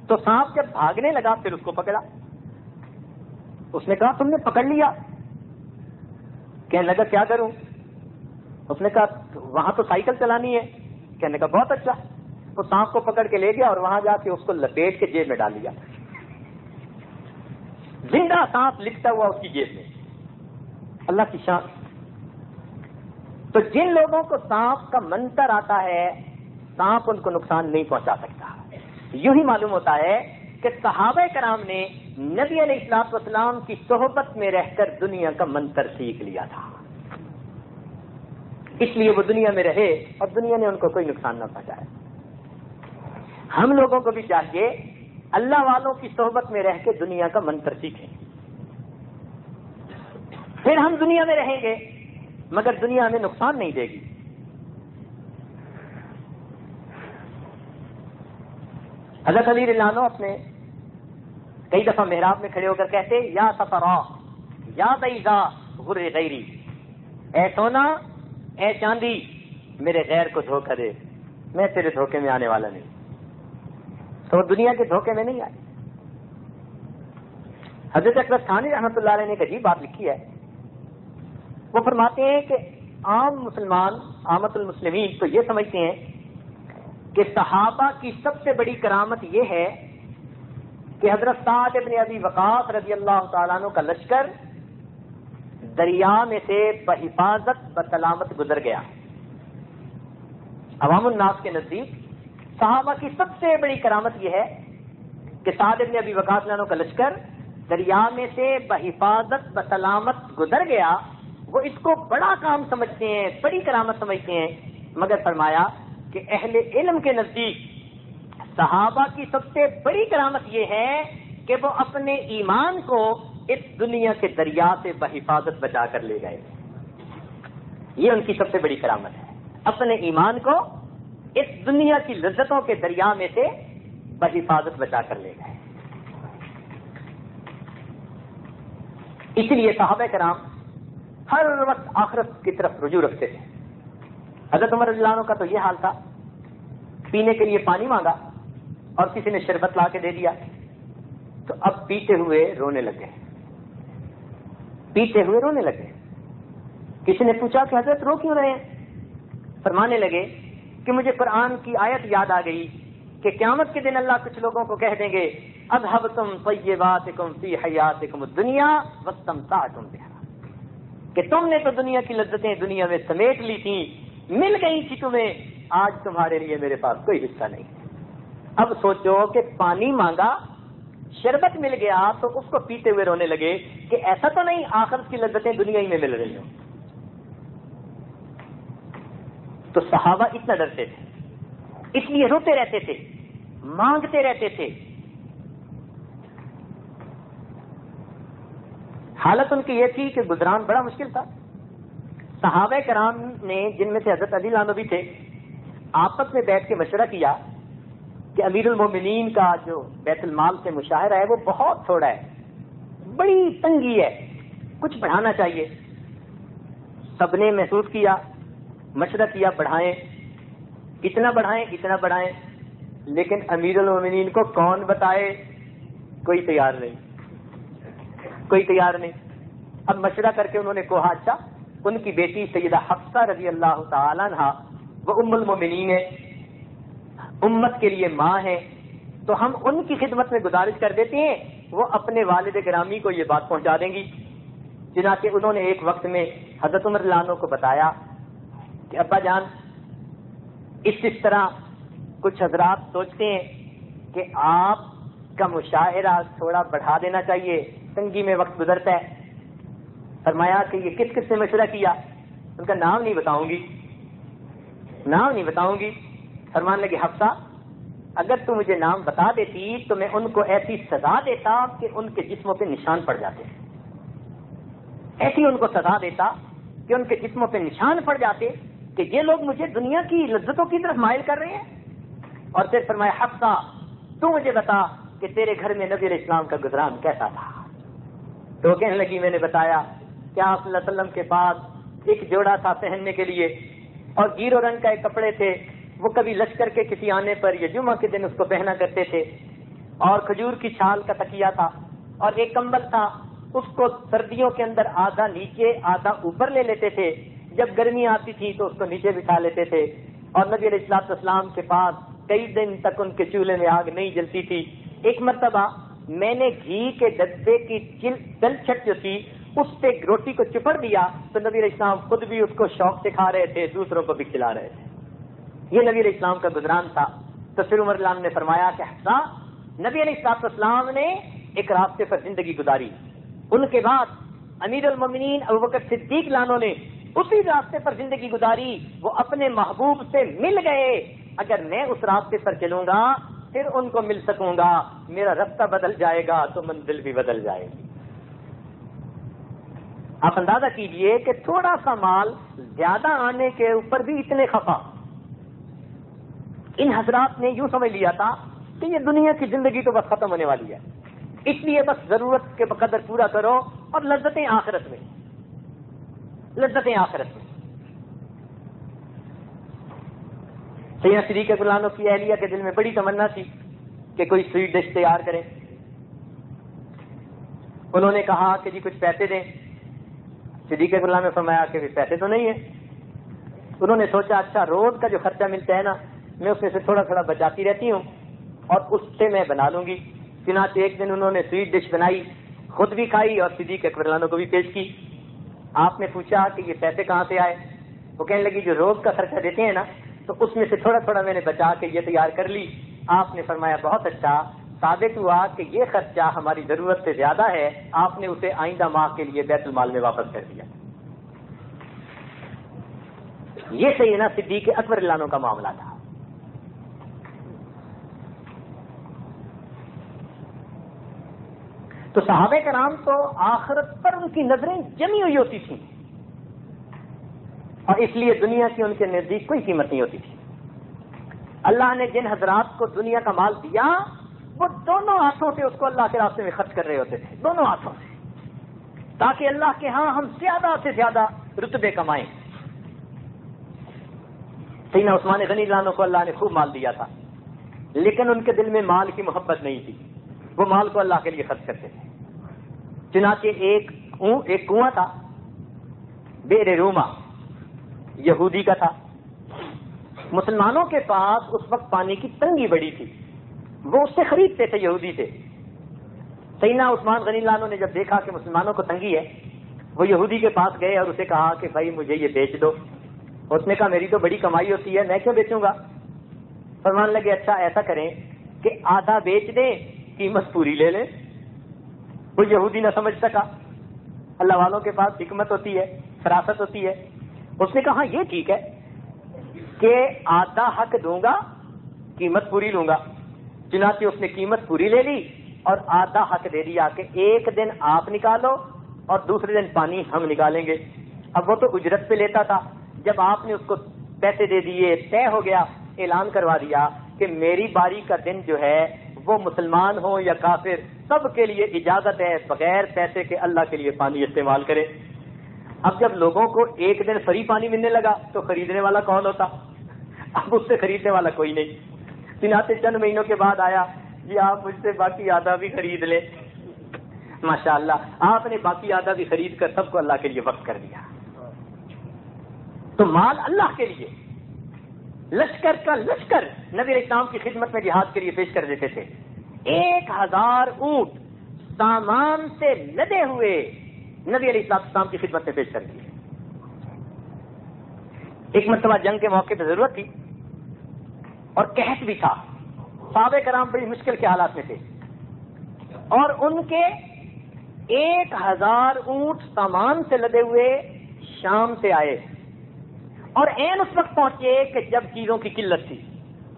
تو سانپ جب بھاگنے لگا پھر اس کو پکڑا۔ اس نے کہا تم نے پکڑ لیا؟ کہنے لگا کیا کروں؟ اس نے کہا وہاں تو سائیکل چلانی ہے۔ کہنے کا بہت اچھا، وہ سانپ کو پکڑ کے لے گیا اور وہاں جا کے اس کو لپیٹ کے جیب میں ڈال لیا، زندہ سانپ لکھتا ہوا اس کی جیب میں۔ اللہ کی شان۔ تو جن لوگوں کو سانپ کا منتر آتا ہے سانپ ان کو نقصان نہیں پہنچا سکتا۔ یوں ہی معلوم ہوتا ہے کہ صحابہ کرام نے نبی علیہ الصلوۃ والسلام کی صحبت میں رہ کر دنیا کا منتر سیکھ لیا تھا، اس لیے وہ دنیا میں رہے اور دنیا نے ان کو کوئی نقصان نہ پہنچایا۔ ہم لوگوں کو بھی چاہیے اللہ والوں کی صحبت میں رہ کے دنیا کا منتر سیکھیں، پھر ہم دنیا میں رہیں گے مگر دنیا ہمیں نقصان نہیں دے گی۔ حضرت علی رضی اللہ عنہ اپنے کئی دفعہ محراب میں کھڑے ہو کر کہتے یا سفرا یا بیضا غر غیری، اے سونا اے چاندی میرے غیر کو دھوکہ دے، میں تیرے دھوکے میں آنے والا نہیں، تو دنیا کے دھوکے میں نہیں آئے۔ حضرت اکبر ثانی رحمۃ اللہ علیہ نے ایک عجیب بات لکھی ہے، وہ فرماتے ہیں کہ عام مسلمان عامت المسلمین تو یہ سمجھتے ہیں کہ صحابہ کی سب سے بڑی کرامت یہ ہے کہ حضرت سعد ابن ابی وقاص رضی اللہ تعالیٰ عنہ کا لشکر دریا میں سے بحفاظت بسلامت گزر گیا۔ عوام الناس کے نزدیک صحابہ کی سب سے بڑی کرامت یہ ہے کہ سعد ابن ابی وقاص عنہ کا لشکر دریا میں سے بحفاظت بسلامت گزر گیا، وہ اس کو بڑا کام سمجھتے ہیں، بڑی کرامت سمجھتے ہیں، مگر فرمایا کہ اہل علم کے نزدیک صحابہ کی سب سے بڑی کرامت یہ ہے کہ وہ اپنے ایمان کو اس دنیا کے دریا سے بحفاظت بچا کر لے گئے۔ یہ ان کی سب سے بڑی کرامت ہے، اپنے ایمان کو اس دنیا کی لذتوں کے دریا میں سے بحفاظت بچا کر لے گئے۔ اس لیے صحابہ کرام ہر وقت آخرت کی طرف رجوع رکھتے تھے۔ حضرت عمر رضی اللہ عنہ کا تو یہ حال تھا، پینے کے لیے پانی مانگا اور کسی نے شربت لا کے دے دیا تو اب پیتے ہوئے رونے لگے، پیتے ہوئے رونے لگے۔ کسی نے پوچھا کہ حضرت رو کیوں رہے ہیں؟ فرمانے لگے کہ مجھے قرآن کی آیت یاد آ گئی کہ قیامت کے دن اللہ کچھ لوگوں کو کہہ دیں گے اذهبتم طیباتکم فی حیاتکم الدنیا واستمتعتم بها، کہ تم نے تو دنیا کی لذتیں دنیا میں سمیٹ لی تھیں، مل گئی تھی تمہیں، آج تمہارے لیے میرے پاس کوئی حصہ نہیں۔ اب سوچو کہ پانی مانگا، شربت مل گیا تو اس کو پیتے ہوئے رونے لگے کہ ایسا تو نہیں آخرت کی لذتیں دنیا ہی میں مل رہی ہوں۔ تو صحابہ اتنا ڈرتے تھے، اس لیے روتے رہتے تھے، مانگتے رہتے تھے۔ حالت ان کی یہ تھی کہ گزران بڑا مشکل تھا۔ صحابہ کرام نے، جن میں سے حضرت علی عنہ بھی تھے، آپس میں بیٹھ کے مشورہ کیا کہ امیر المومنین کا جو بیت المال سے مشاہرہ ہے وہ بہت تھوڑا ہے، بڑی تنگی ہے، کچھ بڑھانا چاہیے۔ سب نے محسوس کیا، مشورہ کیا بڑھائیں، کتنا بڑھائیں اتنا بڑھائیں، لیکن امیر المومنین کو کون بتائے؟ کوئی تیار نہیں، کوئی تیار نہیں۔ اب مشورہ کر کے انہوں نے کہا اچھا، ان کی بیٹی سیدہ حفصہ رضی اللہ تعالیٰ عنہا وہ ام المومنین ہے، امت کے لیے ماں ہے، تو ہم ان کی خدمت میں گزارش کر دیتے ہیں، وہ اپنے والد گرامی کو یہ بات پہنچا دیں گی۔ چنانچہ انہوں نے ایک وقت میں حضرت عمر رضی اللہ عنہ کو بتایا کہ ابا جان اس طرح کچھ حضرات سوچتے ہیں کہ آپ کا مشاہرہ تھوڑا بڑھا دینا چاہیے، تنگی میں وقت گزرتا ہے۔ فرمایا کہ یہ کس کس سے مشورہ کیا؟ ان کا نام نہیں بتاؤں گی، نام نہیں بتاؤں گی۔ فرمان لگے حفصہ اگر تو مجھے نام بتا دیتی تو میں ان کو ایسی سزا دیتا کہ ان کے جسموں پہ نشان پڑ جاتے، ایسی ان کو سزا دیتا کہ ان کے جسموں پہ نشان پڑ جاتے کہ یہ لوگ مجھے دنیا کی لذتوں کی طرف مائل کر رہے ہیں۔ اور پھر فرمایا حفصہ تو مجھے بتا کہ تیرے گھر میں نبی علیہ السلام کا گزران کیسا تھا؟ تو کہنے لگی میں نے بتایا کہ آپ صلی اللہ علیہ وسلم کے پاس ایک جوڑا تھا پہننے کے لیے اور گیرو رنگ کا ایک کپڑے تھے، وہ کبھی لشکر کے کسی آنے پر یا جمعہ کے دن اس کو پہنا کرتے تھے، اور کھجور کی چھال کا تکیہ تھا، اور ایک کمبل تھا، اس کو سردیوں کے اندر آدھا نیچے آدھا اوپر لے لیتے تھے، جب گرمی آتی تھی تو اس کو نیچے بٹھا لیتے تھے، اور نبی علیہ الصلوۃ والسلام کے پاس کئی دن تک ان کے چولہے میں آگ نہیں جلتی تھی۔ ایک مرتبہ میں نے گھی کے ڈبے کی تلچھٹ جو تھی اس پہ روٹی کو چپڑ دیا تو نبی علیہ السلام خود بھی اس کو شوق سے کھا رہے تھے، دوسروں کو بھی کھلا رہے تھے۔ یہ نبی علیہ السلام کا گزران تھا۔ تو پھر عمر نے فرمایا کہ حفصہ نبی علیہ الصلوۃ والسلام نے ایک راستے پر زندگی گزاری، ان کے بعد امیر المومنین ابوبکر صدیق لانو نے اسی راستے پر زندگی گزاری، وہ اپنے محبوب سے مل گئے۔ اگر میں اس راستے پر چلوں گا پھر ان کو مل سکوں گا، میرا راستہ بدل جائے گا تو منزل بھی بدل جائے گی۔ آپ اندازہ کیجئے کہ تھوڑا سا مال زیادہ آنے کے اوپر بھی اتنے خفا۔ ان حضرات نے یوں سمجھ لیا تھا کہ یہ دنیا کی زندگی تو بس ختم ہونے والی ہے، اس لیے بس ضرورت کے بقدر پورا کرو اور لذتیں آخرت میں، لذتیں آخرت میں۔ سیدنا صدیق اکبر رضی اللہ عنہ کی اہلیہ کے دل میں بڑی تمنا تھی کہ کوئی سویٹ ڈش تیار کریں۔ انہوں نے کہا کہ جی کچھ پیسے دیں۔ صدیق اکبر رضی اللہ عنہ نے فرمایا کہ پیسے تو نہیں ہیں۔ انہوں نے سوچا اچھا روز کا جو خرچہ ملتا ہے نا، میں اس میں سے تھوڑا تھوڑا بچاتی رہتی ہوں اور اس سے میں بنا لوں گی۔ چنانچہ ایک دن انہوں نے سویٹ ڈش بنائی، خود بھی کھائی اور صدیق اکبر رضی اللہ عنہ کو بھی پیش کی۔ آپ نے پوچھا کہ یہ پیسے کہاں سے آئے؟ وہ کہنے لگی جو روز کا خرچہ دیتے ہیں نا، تو اس میں سے تھوڑا تھوڑا میں نے بچا کے یہ تیار کر لی۔ آپ نے فرمایا بہت اچھا، ثابت ہوا کہ یہ خرچہ ہماری ضرورت سے زیادہ ہے، آپ نے اسے آئندہ ماہ کے لیے بیت المال میں واپس کر دیا۔ یہ سیدنا صدیق اکبر رضی اللہ عنہ کا معاملہ تھا۔ تو صحابہ کرام تو آخرت پر ان کی نظریں جمی ہوئی ہوتی تھیں اور اس لیے دنیا کی ان کے نزدیک کوئی قیمت نہیں ہوتی تھی۔ اللہ نے جن حضرات کو دنیا کا مال دیا وہ دونوں ہاتھوں سے اس کو اللہ کے راستے میں خرچ کر رہے ہوتے تھے، دونوں ہاتھوں سے، تاکہ اللہ کے ہاں ہم زیادہ سے زیادہ رتبے کمائیں۔ سیدنا عثمان غنی رضی اللہ عنہ کو اللہ نے خوب مال دیا تھا، لیکن ان کے دل میں مال کی محبت نہیں تھی، وہ مال کو اللہ کے لیے خرچ کرتے تھے۔ چنانچہ ایک کنواں تھا، بئر روما، یہودی کا تھا۔ مسلمانوں کے پاس اس وقت پانی کی تنگی بڑی تھی، وہ اس سے خریدتے تھے، یہودی سے۔ سیدنا عثمان غنی اللہ عنہ نے جب دیکھا کہ مسلمانوں کو تنگی ہے، وہ یہودی کے پاس گئے اور اسے کہا کہ بھائی مجھے یہ بیچ دو۔ اس نے کہا میری تو بڑی کمائی ہوتی ہے، میں کیوں بیچوں گا؟ فرمان لگے اچھا ایسا کریں کہ آدھا بیچ دیں، قیمت پوری لے لیں۔ وہ یہودی نہ سمجھ سکا، اللہ والوں کے پاس حکمت ہوتی ہے، فراست ہوتی ہے۔ اس نے کہا یہ ٹھیک ہے کہ آدھا حق دوں گا، قیمت پوری لوں گا۔ چنانچہ اس نے قیمت پوری لے لی اور آدھا حق دے دیا کہ ایک دن آپ نکالو اور دوسرے دن پانی ہم نکالیں گے۔ اب وہ تو اجرت پہ لیتا تھا، جب آپ نے اس کو پیسے دے دیے، طے ہو گیا، اعلان کروا دیا کہ میری باری کا دن جو ہے وہ مسلمان ہو یا کافر سب کے لیے اجازت ہے بغیر پیسے کے اللہ کے لیے پانی استعمال کرے۔ اب جب لوگوں کو ایک دن فری پانی ملنے لگا تو خریدنے والا کون ہوتا؟ اب اس سے خریدنے والا کوئی نہیں۔ چنانچہ چند مہینوں کے بعد آیا، جی آپ مجھ سے باقی آدھا بھی خرید لیں۔ ماشاءاللہ آپ نے باقی آدھا بھی خرید کر سب کو اللہ کے لیے وقف کر دیا۔ تو مال اللہ کے لیے، لشکر کا لشکر نبی علیہ السلام کی خدمت میں جہاد کے لیے پیش کر دیتے تھے۔ 1000 اونٹ سامان سے لدے ہوئے نبی علیہ السلام کی خدمت میں پیش کر دیے۔ ایک مرتبہ جنگ کے موقع پہ ضرورت تھی اور قحط بھی تھا، صحابہ کرام بڑی مشکل کے حالات میں تھے اور ان کے 1000 اونٹ سامان سے لدے ہوئے شام سے آئے اور عین اس وقت پہنچے کہ جب چیزوں کی قلت تھی۔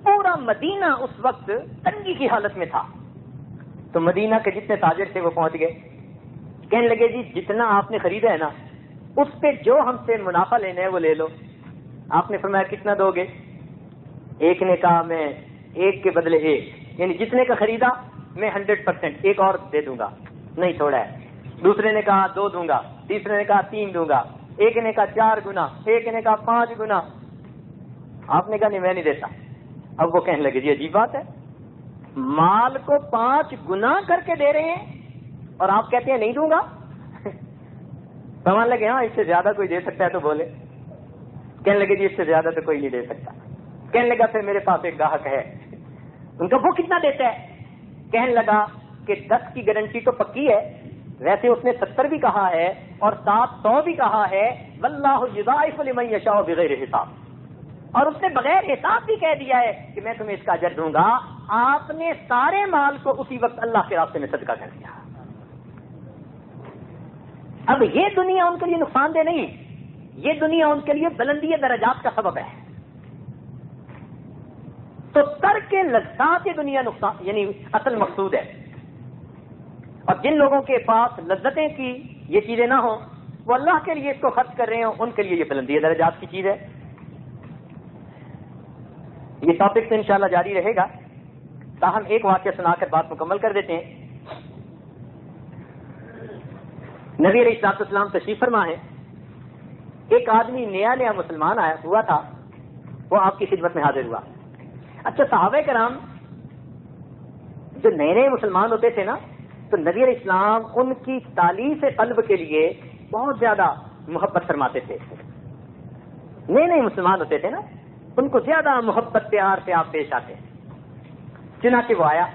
پورا مدینہ اس وقت تنگی کی حالت میں تھا۔ تو مدینہ کے جتنے تاجر تھے وہ پہنچ گئے، کہنے لگے جی جتنا آپ نے خریدا ہے نا اس پہ جو ہم سے منافع لینا ہے وہ لے لو۔ آپ نے فرمایا کتنا دو گے؟ ایک نے کہا میں ایک کے بدلے ایک، یعنی جتنے کا خریدا میں 100% ایک اور دے دوں گا، نہیں تھوڑا ہے۔ دوسرے نے کہا 2 دوں گا، تیسرے نے کہا 3 دوں گا، ایک نے کہا 4 گنا، ایک نے کہا 5 گنا۔ آپ نے کہا نہیں میں نہیں دیتا۔ اب وہ کہنے لگے جی عجیب بات ہے، مال کو 5 گنا کر کے دے رہے ہیں اور آپ کہتے ہیں نہیں دوں گا۔ سمجھ لگے ہاں اس سے زیادہ کوئی دے سکتا ہے تو بولے۔ کہنے لگے جی اس سے زیادہ تو کوئی نہیں دے سکتا۔ کہنے لگا پھر میرے پاس ایک گاہک ہے، ان کا وہ کتنا دیتا ہے؟ کہنے لگا کہ 10 کی گارنٹی تو پکی ہے، ویسے اس نے 70 بھی کہا ہے اور 700 بھی کہا ہے، واللہ یضاعف لمن یشاء بغیر حساب، اور اس نے بغیر حساب بھی کہہ دیا ہے کہ میں تمہیں اس کا اجر دوں گا۔ آپ نے سارے مال کو اسی وقت اللہ کے راستے میں صدقہ کر دیا۔ اب یہ دنیا ان کے لیے نقصان دہ نہیں، یہ دنیا ان کے لیے بلندی درجات کا سبب ہے۔ تو ترک لذات دنیا نقصان یعنی اصل مقصود ہے، اور جن لوگوں کے پاس لذتیں کی یہ چیزیں نہ ہوں، وہ اللہ کے لیے اس کو خرچ کر رہے ہوں، ان کے لیے یہ بلندی درجات کی چیز ہے۔ یہ ٹاپک تو انشاءاللہ جاری رہے گا، تاہم ایک واقعہ سنا کر بات مکمل کر دیتے ہیں. نبی علیہ الصلوۃ والسلام تشریف فرما ہے. ایک آدمی نیا مسلمان آیا ہوا تھا, وہ آپ کی خدمت میں حاضر ہوا. اچھا, صحابہ کرام جو نئے مسلمان ہوتے تھے نا, تو نبی علیہ السلام ان کی تالیف قلب کے لیے بہت زیادہ محبت فرماتے تھے. نئے مسلمان ہوتے تھے نا, ان کو زیادہ محبت پیار سے آپ پیش آتے. چنانچہ وہ آیا,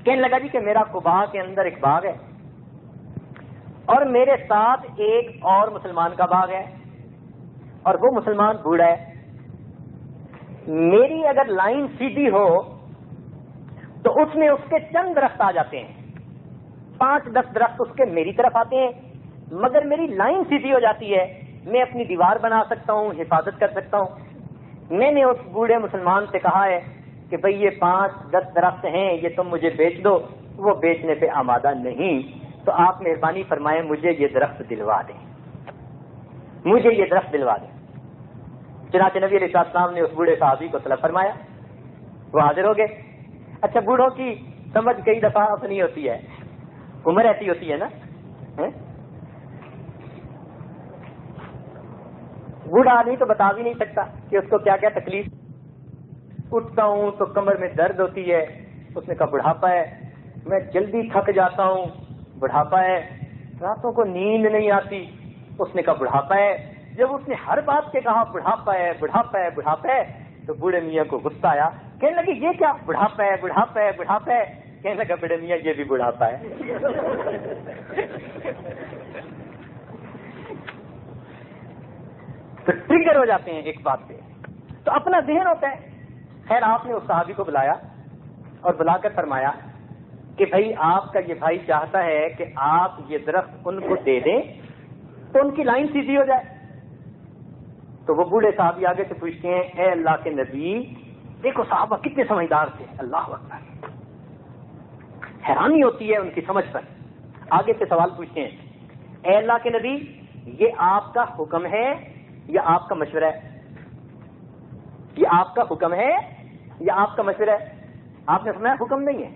کہنے لگا جی کہ میرا قباء کے اندر ایک باغ ہے اور میرے ساتھ ایک اور مسلمان کا باغ ہے, اور وہ مسلمان بوڑھا ہے. میری اگر لائن سیدھی ہو تو اس میں اس کے چند درخت آ جاتے ہیں, 5-10 درخت اس کے میری طرف آتے ہیں, مگر میری لائن سیدھی ہو جاتی ہے, میں اپنی دیوار بنا سکتا ہوں, حفاظت کر سکتا ہوں. میں نے اس بوڑھے مسلمان سے کہا ہے کہ بھئی یہ 5-10 درخت ہیں, یہ تم مجھے بیچ دو. وہ بیچنے پہ آمادہ نہیں, تو آپ مہربانی فرمائیں مجھے یہ درخت دلوا دیں, مجھے یہ درخت دلوا دیں. چنانچہ نبی علیہ السلام نے اس بوڑھے صحابی کو طلب فرمایا, وہ حاضر ہو گئے. اچھا, بوڑھوں کی سمجھ کئی دفعہ اپنی ہوتی ہے, عمر ایسی ہوتی ہے نا. بوڑھا آدمی تو بتا بھی نہیں سکتا کہ اس کو کیا کیا تکلیف. اٹھتا ہوں تو کمر میں درد ہوتی ہے, اس نے کہا بڑھاپا ہے. میں جلدی تھک جاتا ہوں, بڑھاپا ہے. راتوں کو نیند نہیں آتی, اس نے کہا بڑھاپا ہے. جب اس نے ہر بات سے کہا بڑھاپا ہے بڑھاپا ہے بڑھاپا ہے, تو بوڑھے میاں کو غصہ آیا. کہنے لگے یہ کیا بڑھاپا ہے بڑھاپا ہے بڑھاپا ہے. کہنے لگا بڑے میاں یہ بھی بڑھاپا ہے. تو ٹریگر ہو جاتے ہیں ایک بات پہ, تو اپنا ذہن ہوتا ہے. خیر, آپ نے اس صحابی کو بلایا اور بلا کر فرمایا کہ بھائی آپ کا یہ بھائی چاہتا ہے کہ آپ یہ درخت ان کو دے دیں تو ان کی لائن سیدھی ہو جائے. تو وہ بوڑھے صحابی آگے سے پوچھتے ہیں, اے اللہ کے نبی, دیکھو صحابہ کتنے سمجھدار تھے, اللہ اکبر, حیرانی ہوتی ہے ان کی سمجھ پر. آگے سے سوال پوچھتے ہیں, اے اللہ کے نبی, یہ آپ کا حکم ہے یا آپ کا مشورہ ہے؟ یہ آپ کا حکم ہے یا آپ کا مشورہ ہے؟ آپ نے فرمایا حکم نہیں ہے,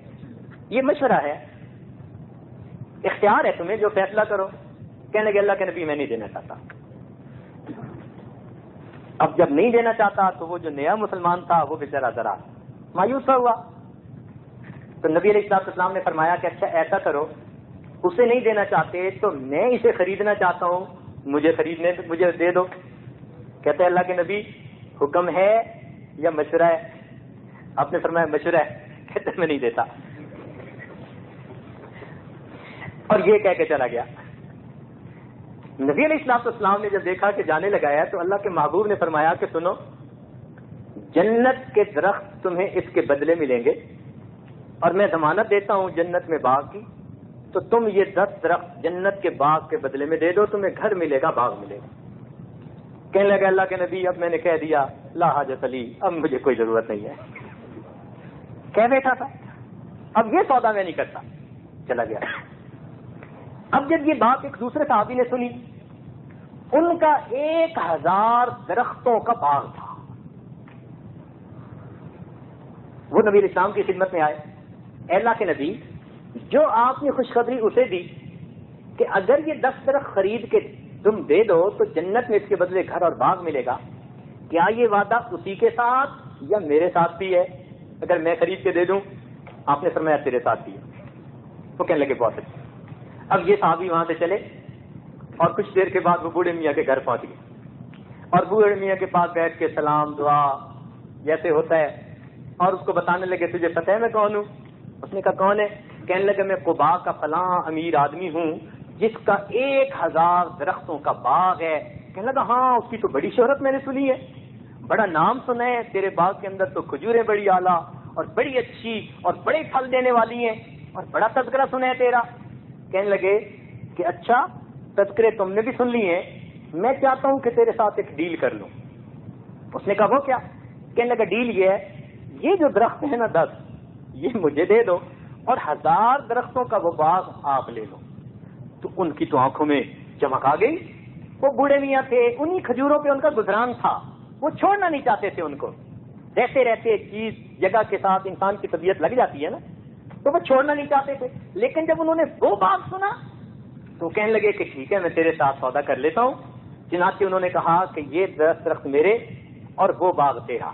یہ مشورہ ہے, اختیار ہے تمہیں, جو فیصلہ کرو. کہنے لگے اللہ کے نبی میں نہیں دینا چاہتا. اب جب نہیں دینا چاہتا تو وہ جو نیا مسلمان تھا وہ بیچارہ ذرا مایوس ہوا. تو نبی علیہ الصلوۃ والسلام نے فرمایا کہ اچھا ایسا کرو, اسے نہیں دینا چاہتے تو میں اسے خریدنا چاہتا ہوں, مجھے دے دو. کہتے ہیں اللہ کے نبی حکم ہے یا مشورہ ہے؟ آپ نے فرمایا مشورہ ہے. کہتے میں نہیں دیتا. اور یہ کہہ کے چلا گیا. نبی علیہ الصلوۃ والسلام نے جب دیکھا کہ جانے لگا ہے تو اللہ کے محبوب نے فرمایا کہ سنو, جنت کے درخت تمہیں اس کے بدلے ملیں گے, اور میں ضمانت دیتا ہوں جنت میں باغ کی, تو تم یہ 10 درخت جنت کے باغ کے بدلے میں دے دو, تمہیں گھر ملے گا, باغ ملے گا. کہنے لگا اللہ کے نبی اب میں نے کہہ دیا لا حاجت لی, اب مجھے کوئی ضرورت نہیں ہے. کہہ بیٹھا تھا اب یہ سودا میں نہیں کرتا, چلا گیا. اب جب یہ بات ایک دوسرے صحابی نے سنی, ان کا 1000 درختوں کا باغ تھا. وہ نبی علیہ السلام کی خدمت میں آئے, اے اللہ کے نبی, جو آپ نے خوشخبری اسے دی کہ اگر یہ 10 درخت خرید کے تم دے دو تو جنت میں اس کے بدلے گھر اور باغ ملے گا, کیا یہ وعدہ اسی کے ساتھ یا میرے ساتھ بھی ہے؟ اگر میں خرید کے دے دوں؟ آپ نے فرمایا تیرے ساتھ بھی ہے. وہ کہنے لگے بہت اچھا. اب یہ صحابی وہاں سے چلے اور کچھ دیر کے بعد وہ بوڑھے میاں کے گھر پہنچ گئے, اور بوڑھے میاں کے پاس بیٹھ کے سلام دعا جیسے ہوتا ہے, اور اس کو بتانے لگے تجھے پتہ ہے میں کون ہوں؟ اس نے کہا کون ہے؟ کہنے لگے میں قباء کا فلاں امیر آدمی ہوں جس کا 1000 درختوں کا باغ ہے. کہنے لگا ہاں اس کی تو بڑی شہرت میں نے سنی ہے, بڑا نام سنا ہے, تیرے باغ کے اندر تو کھجوریں بڑی اعلیٰ اور بڑی اچھی اور بڑے پھل دینے والی ہیں, اور بڑا تذکرہ سنا ہے تیرا. کہنے لگے کہ اچھا تذکرے تم نے بھی سن لی ہیں, میں چاہتا ہوں کہ تیرے ساتھ ایک ڈیل کر لوں. اس نے کہا وہ کیا؟ کہنے لگا ڈیل یہ ہے, یہ جو درخت ہے نا 10 یہ مجھے دے دو, اور 1000 درختوں کا وہ باغ آپ لے لو. تو ان کی تو آنکھوں میں چمک آ گئی. وہ بوڑھے میاں تھے, انہی کھجوروں پہ ان کا گزران تھا, وہ چھوڑنا نہیں چاہتے تھے ان کو. رہتے رہتے چیز جگہ کے ساتھ انسان کی طبیعت لگ جاتی ہے نا، تو وہ چھوڑنا نہیں چاہتے تھے. لیکن جب انہوں نے وہ باغ سنا تو کہنے لگے کہ ٹھیک ہے میں تیرے ساتھ سودا کر لیتا ہوں. چنانچہ انہوں نے کہا کہ یہ درخت میرے اور وہ باغ تیرا.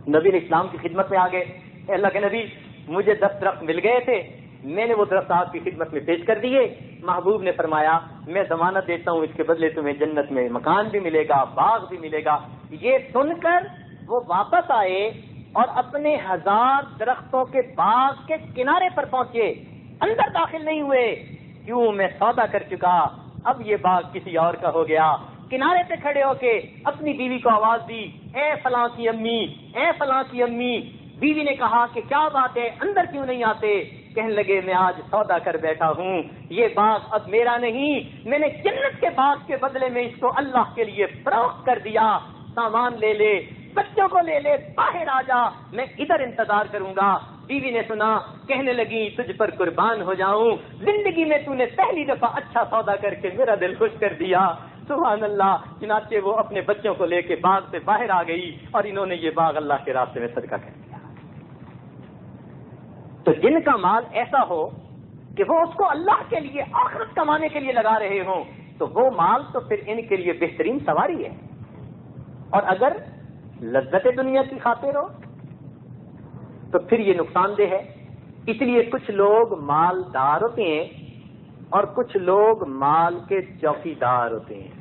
نبی علیہ السلام کی خدمت میں آ گئے. اللہ کے نبی مجھے 10 درخت مل گئے تھے، میں نے وہ درخت آپ کی خدمت میں پیش کر دیے. محبوب نے فرمایا میں ضمانت دیتا ہوں اس کے بدلے تمہیں جنت میں مکان بھی ملے گا، باغ بھی ملے گا. یہ سن کر وہ واپس آئے اور اپنے 1000 درختوں کے باغ کے کنارے پر پہنچے، اندر داخل نہیں ہوئے. کیوں؟ میں سودا کر چکا، اب یہ باغ کسی اور کا ہو گیا. کنارے پہ کھڑے ہو کے اپنی بیوی کو آواز دی، اے فلاں کی امی، اے فلاں کی امی. بیوی نے کہا کہ کیا بات ہے، اندر کیوں نہیں آتے؟ کہنے لگے میں آج سودا کر بیٹھا ہوں، یہ باغ اب میرا نہیں، میں نے جنت کے باغ کے بدلے میں اس کو اللہ کے لیے فروخت کر دیا. سامان لے لے، بچوں کو لے لے، باہر آ جا، میں ادھر انتظار کروں گا. بیوی نے سنا، کہنے لگی تجھ پر قربان ہو جاؤں، زندگی میں تو نے پہلی دفعہ اچھا سودا کر کے میرا دل خوش کر دیا. سبحان اللہ. چنانچہ وہ اپنے بچوں کو لے کے باغ سے باہر آ گئی اور انہوں نے یہ باغ اللہ کے راستے میں صدقہ کر دیا. تو جن کا مال ایسا ہو کہ وہ اس کو اللہ کے لیے آخرت کمانے کے لیے لگا رہے ہوں تو وہ مال تو پھر ان کے لیے بہترین سواری ہے. اور اگر لذت دنیا کی خاطر ہو تو پھر یہ نقصان دہ ہے. اس لیے کچھ لوگ مالدار ہوتے ہیں اور کچھ لوگ مال کے چوکیدار ہوتے ہیں.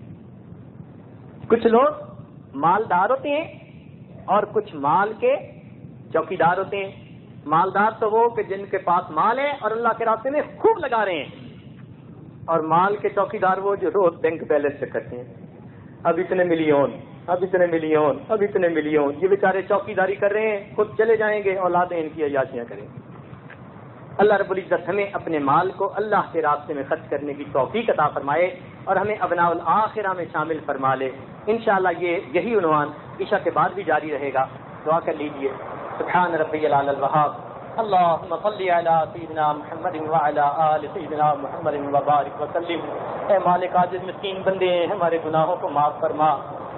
کچھ لوگ مالدار ہوتے ہیں اور کچھ مال کے چوکیدار ہوتے ہیں. مالدار تو وہ کہ جن کے پاس مال ہے اور اللہ کے راستے میں خوب لگا رہے ہیں، اور مال کے چوکیدار وہ جو روز بینک بیلنس چیک کرتے ہیں، اب اتنے ملین، اب اتنے ملین، اب اتنے ملین. یہ بیچارے چوکیداری کر رہے ہیں، خود چلے جائیں گے، اولادیں ان کی عیاشیاں کریں گے. اللہ رب العزت ہمیں اپنے مال کو اللہ کے راستے میں خرچ کرنے کی توفیق عطا فرمائے اور ہمیں ابناء الآخرہ میں شامل فرما لے. انشاءاللہ یہی عنوان عشاء کے بعد بھی جاری رہے گا. دعا کر لیجئے. سبحان ربی العلی الوہاب. اللہم صلی علی سیدنا محمد وعلی آل سیدنا محمد وبارک وسلم. اے مالک عاجز مسکین بندے ہیں، ہمارے گناہوں کو معاف فرما.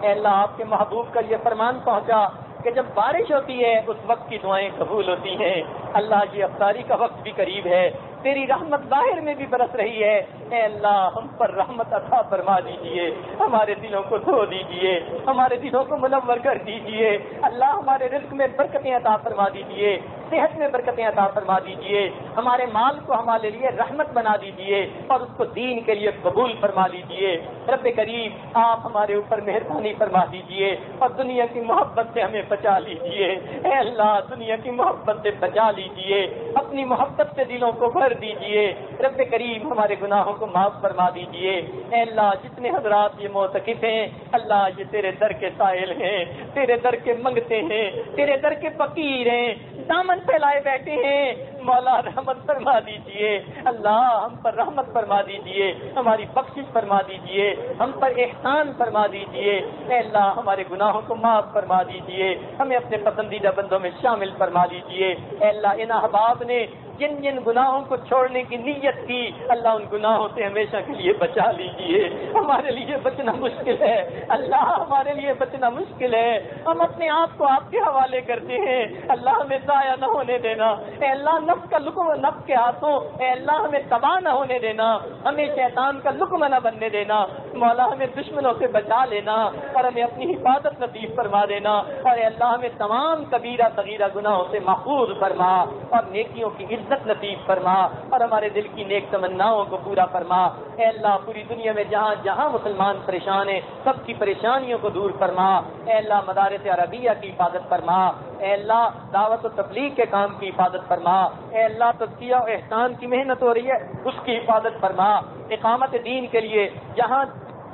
اے اللہ آپ کے محبوب کا یہ فرمان پہنچا کہ جب بارش ہوتی ہے اس وقت کی دعائیں قبول ہوتی ہیں. اللہ یہ افطاری کا وقت بھی قریب ہے، تیری رحمت ظاہر میں بھی برس رہی ہے. اے اللہ ہم پر رحمت عطا فرما دیجئے، ہمارے دلوں کو دھو دیجئے، ہمارے دلوں کو منور کر دیجئے. اللہ ہمارے رزق میں برکتیں عطا فرما دیجئے، صحت میں برکتیں عطا فرما دیجئے. ہمارے مال کو ہمارے لیے رحمت بنا دیجئے اور اس کو دین کے لیے قبول فرما دیجئے. رب کریم آپ ہمارے اوپر مہربانی فرما دیجئے اور دنیا کی محبت سے ہمیں بچا لیجئے. اے اللہ دنیا کی محبت سے بچا لیجئے، اپنی محبت سے دلوں کو بھر دیجئے. رب کریم ہمارے گناہوں کو معاف فرما دیجئے. اے اللہ جتنے حضرات یہ معتکف ہیں اللہ یہ تیرے در کے سائل ہیں، تیرے در کے منگتے ہیں، تیرے در کے فقیر ہیں، دامن پھیلائے بیٹھے ہیں. مولا رحمت فرما دیجئے. اللہ ہم پر رحمت فرما دیجئے، ہماری بخشش فرما دیجئے، ہم پر احسان فرما دیجئے. اے اللہ ہمارے گناہوں کو معاف فرما دیجئے، ہمیں اپنے پسندیدہ بندوں میں شامل فرما دیجئے. اے اللہ ان احباب نے جن جن گناہوں کو چھوڑنے کی نیت کی اللہ ان گناہوں سے ہمیشہ کے لیے بچا لیجئے. ہمارے لیے بچنا مشکل ہے، اللہ ہمارے لیے بچنا مشکل ہے. ہم اپنے آپ کو آپ کے حوالے کرتے ہیں، اللہ ہمیں ضائع نہ ہونے دینا. اے اللہ نفس کا لقمہ نفس کے ہاتھوں، اے اللہ ہمیں تباہ نہ ہونے دینا، ہمیں شیطان کا لقمہ نہ بننے دینا. مولا ہمیں دشمنوں سے بچا لینا اور ہمیں اپنی حفاظت نصیب فرما دینا. اور اے اللہ ہمیں تمام کبیرہ صغیرہ گناہوں سے محفوظ فرما اور نیکیوں کی عزت نصیب فرما اور ہمارے دل کی نیک تمناؤں کو پورا فرما. اے اللہ پوری دنیا میں جہاں جہاں مسلمان پریشان ہیں سب کی پریشانیوں کو دور فرما. اے اللہ مدارس عربیہ کی حفاظت فرما. اے اللہ دعوت و تبلیغ کے کام کی حفاظت فرما. اے اللہ تزکیہ و احسان کی محنت ہو رہی ہے اس کی حفاظت فرما. اقامت دین کے لیے جہاں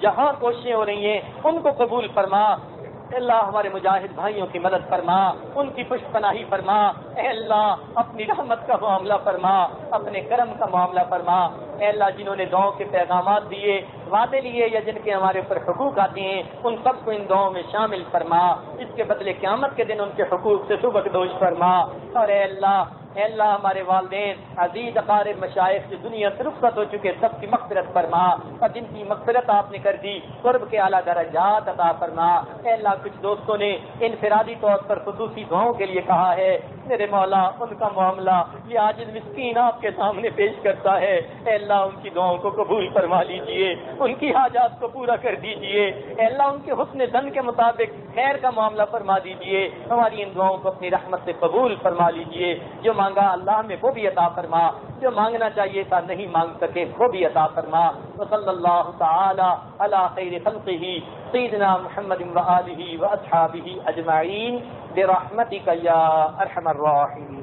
جہاں کوششیں ہو رہی ہیں ان کو قبول فرما. اللہ ہمارے مجاہد بھائیوں کی مدد فرما، ان کی پشت پناہی فرما. اے اللہ اپنی رحمت کا معاملہ فرما، اپنے کرم کا معاملہ فرما. اے اللہ جنہوں نے دعاؤں کے پیغامات دیے، وعدے لیے یا جن کے ہمارے اوپر حقوق آتے ہیں ان سب کو ان دعاؤں میں شامل فرما. اس کے بدلے قیامت کے دن ان کے حقوق سے سبکدوش فرما. اور اے اللہ
اے اللہ ہمارے والدین عزیز اقارب مشائخ جو دنیا سے رخصت ہو چکے سب کی مغفرت فرما، اور جن کی مغفرت آپ نے کر دی قرب کے اعلیٰ درجات عطا فرما۔ اے اللہ کچھ دوستوں نے انفرادی طور پر خصوصی دعاؤں کے لیے کہا ہے، میرے مولا ان کا معاملہ یہ عاجز مسکین آپ کے سامنے پیش کرتا ہے، اے اللہ ان کی دعاؤں کو قبول فرما لیجئے، ان کی حاجات کو پورا کر دیجئے، اے اللہ ان کے حسن ظن کے مطابق خیر کا معاملہ فرما دیجئے، ہماری ان دعاؤں کو اپنی رحمت سے قبول فرما لیجئے، جو مانگا اللہ میں وہ بھی عطا فرما، جو مانگنا چاہیے تھا نہیں مانگ سکے وہ بھی عطا فرما۔ وصلی اللہ تعالی علی خیر خلقہ سیدنا محمد وآلہ واصحابہ اجمعین برحمتک یا ارحم الراحمین۔